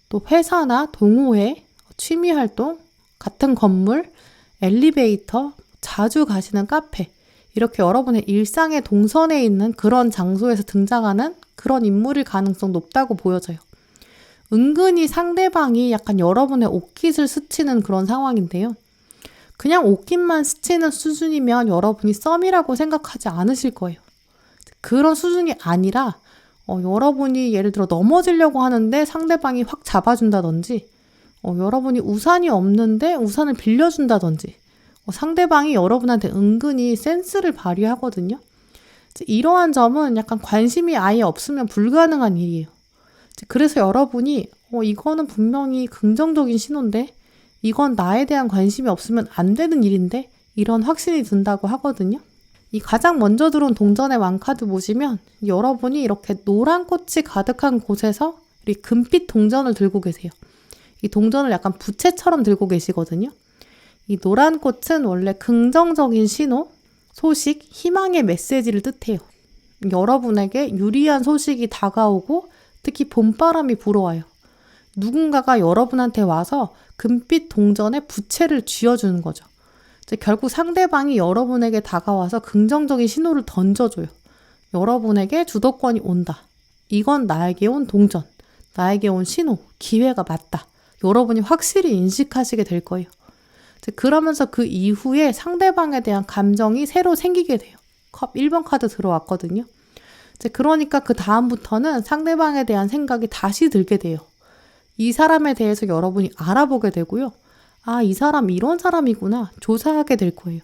또 회사나 동호회, 취미활동, 같은 건물, 엘리베이터, 자주 가시는 카페, 이렇게 여러분의 일상의 동선에 있는 그런 장소에서 등장하는 그런 인물일 가능성 높다고 보여져요. 은근히 상대방이 약간 여러분의 옷깃을 스치는 그런 상황인데요. 그냥 옷깃만 스치는 수준이면 여러분이 썸이라고 생각하지 않으실 거예요. 그런 수준이 아니라 여러분이 예를 들어 넘어지려고 하는데 상대방이 확 잡아준다든지, 여러분이 우산이 없는데 우산을 빌려준다든지, 상대방이 여러분한테 은근히 센스를 발휘하거든요. 이러한 점은 약간 관심이 아예 없으면 불가능한 일이에요. 그래서 여러분이 이거는 분명히 긍정적인 신호인데, 이건 나에 대한 관심이 없으면 안 되는 일인데, 이런 확신이 든다고 하거든요. 이 가장 먼저 들어온 동전의 왕카드 보시면 여러분이 이렇게 노란 꽃이 가득한 곳에서 이 금빛 동전을 들고 계세요. 이 동전을 약간 부채처럼 들고 계시거든요. 이 노란 꽃은 원래 긍정적인 신호, 소식, 희망의 메시지를 뜻해요. 여러분에게 유리한 소식이 다가오고 특히 봄바람이 불어와요. 누군가가 여러분한테 와서 금빛 동전에 부채를 쥐어주는 거죠. 결국 상대방이 여러분에게 다가와서 긍정적인 신호를 던져줘요. 여러분에게 주도권이 온다. 이건 나에게 온 동전, 나에게 온 신호, 기회가 맞다. 여러분이 확실히 인식하시게 될 거예요. 그러면서 그 이후에 상대방에 대한 감정이 새로 생기게 돼요. 컵 1번 카드 들어왔거든요. 그러니까 그 다음부터는 상대방에 대한 생각이 다시 들게 돼요. 이 사람에 대해서 여러분이 알아보게 되고요. 아, 이 사람 이런 사람이구나 조사하게 될 거예요.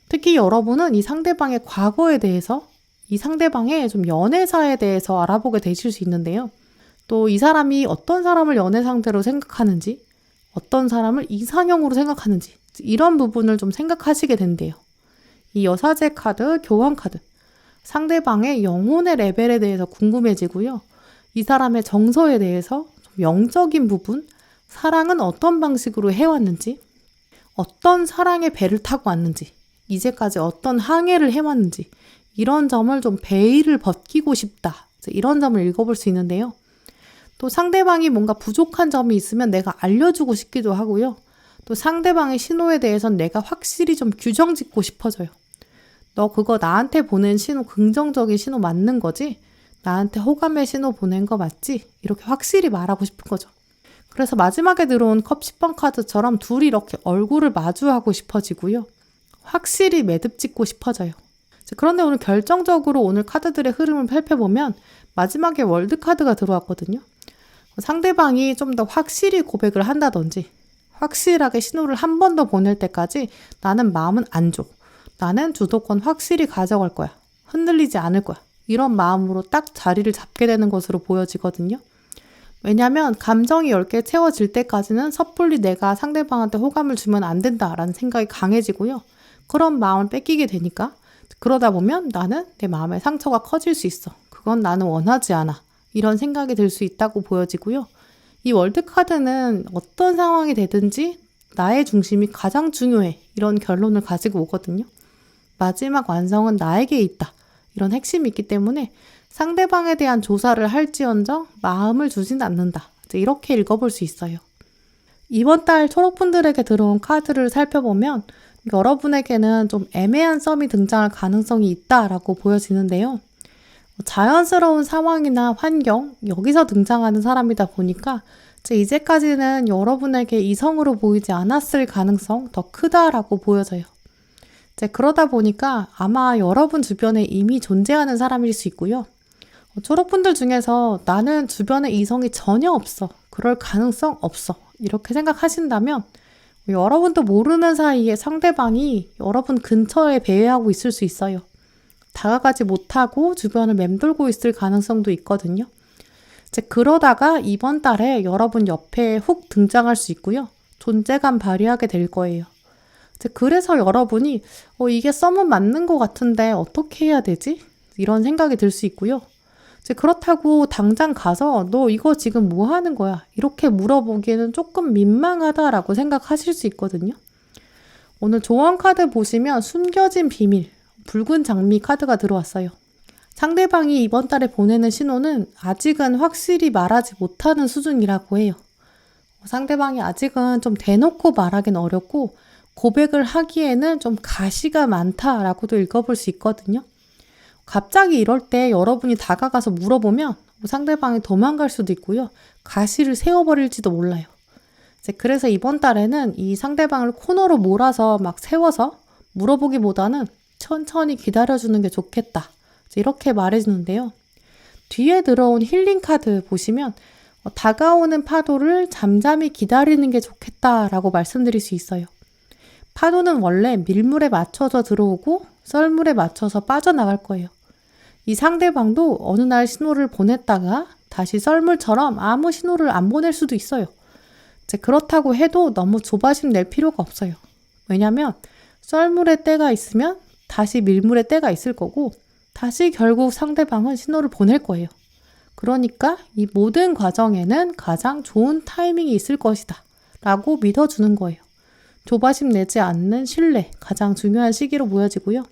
특히 여러분은 이 상대방의 과거에 대해서, 이 상대방의 좀 연애사에 대해서 알아보게 되실 수 있는데요. 또 이 사람이 어떤 사람을 연애 상대로 생각하는지, 어떤 사람을 이상형으로 생각하는지, 이런 부분을 좀 생각하시게 된대요. 이 여사제 카드, 교환 카드, 상대방의 영혼의 레벨에 대해서 궁금해지고요. 이 사람의 정서에 대해서 좀 영적인 부분, 사랑은 어떤 방식으로 해왔는지, 어떤 사랑의 배를 타고 왔는지, 이제까지 어떤 항해를 해왔는지, 이런 점을 좀 베일을 벗기고 싶다. 이런 점을 읽어볼 수 있는데요. 또 상대방이 뭔가 부족한 점이 있으면 내가 알려주고 싶기도 하고요. 또 상대방의 신호에 대해서는 내가 확실히 좀 규정 짓고 싶어져요. 너 그거 나한테 보낸 신호 긍정적인 신호 맞는 거지? 나한테 호감의 신호 보낸 거 맞지? 이렇게 확실히 말하고 싶은 거죠. 그래서 마지막에 들어온 컵 10번 카드처럼 둘이 이렇게 얼굴을 마주하고 싶어지고요. 확실히 매듭 짓고 싶어져요. 그런데 오늘 결정적으로 오늘 카드들의 흐름을 살펴보면 마지막에 월드 카드가 들어왔거든요. 상대방이 좀 더 확실히 고백을 한다든지, 확실하게 신호를 한 번 더 보낼 때까지 나는 마음은 안 줘. 나는 주도권 확실히 가져갈 거야. 흔들리지 않을 거야. 이런 마음으로 딱 자리를 잡게 되는 것으로 보여지거든요. 왜냐면 감정이 10개 채워질 때까지는 섣불리 내가 상대방한테 호감을 주면 안 된다라는 생각이 강해지고요. 그런 마음을 뺏기게 되니까 그러다 보면 나는 내 마음의 상처가 커질 수 있어. 그건 나는 원하지 않아. 이런 생각이 들 수 있다고 보여지고요. 이 월드카드는 어떤 상황이 되든지 나의 중심이 가장 중요해. 이런 결론을 가지고 오거든요. 마지막 완성은 나에게 있다. 이런 핵심이 있기 때문에 상대방에 대한 조사를 할지언정 마음을 주진 않는다. 이렇게 읽어볼 수 있어요. 이번 달 초록분들에게 들어온 카드를 살펴보면 여러분에게는 좀 애매한 썸이 등장할 가능성이 있다라고 보여지는데요. 자연스러운 상황이나 환경, 여기서 등장하는 사람이다 보니까 이제까지는 여러분에게 이성으로 보이지 않았을 가능성 더 크다라고 보여져요. 그러다 보니까 아마 여러분 주변에 이미 존재하는 사람일 수 있고요. 초록분들 중에서 나는 주변에 이성이 전혀 없어. 그럴 가능성 없어. 이렇게 생각하신다면 여러분도 모르는 사이에 상대방이 여러분 근처에 배회하고 있을 수 있어요. 다가가지 못하고 주변을 맴돌고 있을 가능성도 있거든요. 그러다가 이번 달에 여러분 옆에 훅 등장할 수 있고요. 존재감 발휘하게 될 거예요. 그래서 여러분이 이게 썸은 맞는 것 같은데 어떻게 해야 되지? 이런 생각이 들 수 있고요. 그렇다고 당장 가서 너 이거 지금 뭐 하는 거야? 이렇게 물어보기에는 조금 민망하다라고 생각하실 수 있거든요. 오늘 조언 카드 보시면 숨겨진 비밀, 붉은 장미 카드가 들어왔어요. 상대방이 이번 달에 보내는 신호는 아직은 확실히 말하지 못하는 수준이라고 해요. 상대방이 아직은 좀 대놓고 말하긴 어렵고 고백을 하기에는 좀 가시가 많다라고도 읽어볼 수 있거든요. 갑자기 이럴 때 여러분이 다가가서 물어보면 상대방이 도망갈 수도 있고요. 가시를 세워버릴지도 몰라요. 그래서 이번 달에는 이 상대방을 코너로 몰아서 막 세워서 물어보기보다는 천천히 기다려주는 게 좋겠다. 이렇게 말해주는데요. 뒤에 들어온 힐링 카드 보시면 다가오는 파도를 잠잠히 기다리는 게 좋겠다라고 말씀드릴 수 있어요. 파도는 원래 밀물에 맞춰서 들어오고 썰물에 맞춰서 빠져나갈 거예요. 이 상대방도 어느 날 신호를 보냈다가 다시 썰물처럼 아무 신호를 안 보낼 수도 있어요. 그렇다고 해도 너무 조바심 낼 필요가 없어요. 왜냐면 썰물의 때가 있으면 다시 밀물의 때가 있을 거고 다시 결국 상대방은 신호를 보낼 거예요. 그러니까 이 모든 과정에는 가장 좋은 타이밍이 있을 것이다 라고 믿어주는 거예요. 조바심 내지 않는 신뢰, 가장 중요한 시기로 보여지고요.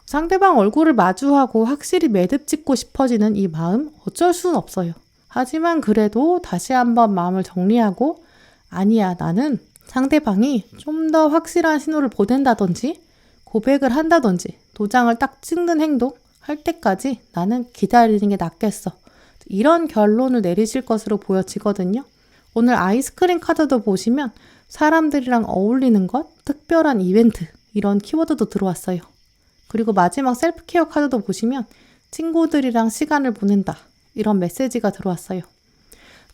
상대방 얼굴을 마주하고 확실히 매듭 짓고 싶어지는 이 마음 어쩔 수는 없어요. 하지만 그래도 다시 한번 마음을 정리하고 아니야, 나는 상대방이 좀 더 확실한 신호를 보낸다든지 고백을 한다든지 도장을 딱 찍는 행동 할 때까지 나는 기다리는 게 낫겠어. 이런 결론을 내리실 것으로 보여지거든요. 오늘 아이스크림 카드도 보시면 사람들이랑 어울리는 것, 특별한 이벤트 이런 키워드도 들어왔어요. 그리고 마지막 셀프케어 카드도 보시면 친구들이랑 시간을 보낸다 이런 메시지가 들어왔어요.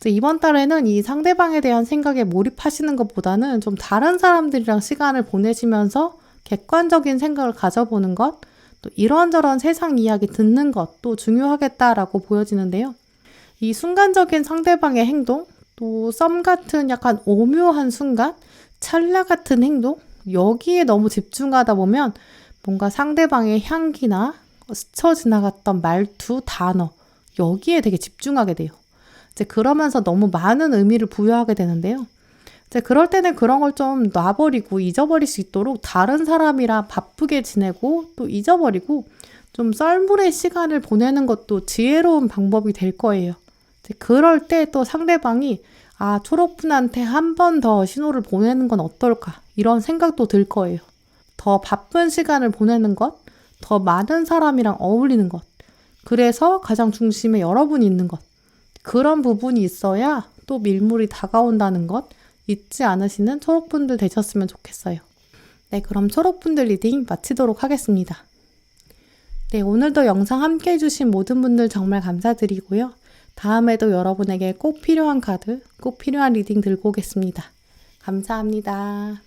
이번 달에는 이 상대방에 대한 생각에 몰입하시는 것보다는 좀 다른 사람들이랑 시간을 보내시면서 객관적인 생각을 가져보는 것, 또 이런저런 세상 이야기 듣는 것도 중요하겠다라고 보여지는데요. 이 순간적인 상대방의 행동, 또 썸 같은 약간 오묘한 순간, 찰나 같은 행동, 여기에 너무 집중하다 보면 뭔가 상대방의 향기나 스쳐 지나갔던 말투, 단어, 여기에 되게 집중하게 돼요. 그러면서 너무 많은 의미를 부여하게 되는데요. 그럴 때는 그런 걸 좀 놔버리고 잊어버릴 수 있도록 다른 사람이랑 바쁘게 지내고 또 잊어버리고 좀 썰물의 시간을 보내는 것도 지혜로운 방법이 될 거예요. 그럴 때 또 상대방이 초록분한테 한 번 더 신호를 보내는 건 어떨까 이런 생각도 들 거예요. 더 바쁜 시간을 보내는 것, 더 많은 사람이랑 어울리는 것, 그래서 가장 중심에 여러분이 있는 것, 그런 부분이 있어야 또 밀물이 다가온다는 것 잊지 않으시는 초록분들 되셨으면 좋겠어요. 네, 그럼 초록분들 리딩 마치도록 하겠습니다. 네, 오늘도 영상 함께 해주신 모든 분들 정말 감사드리고요. 다음에도 여러분에게 꼭 필요한 카드, 꼭 필요한 리딩 들고 오겠습니다. 감사합니다.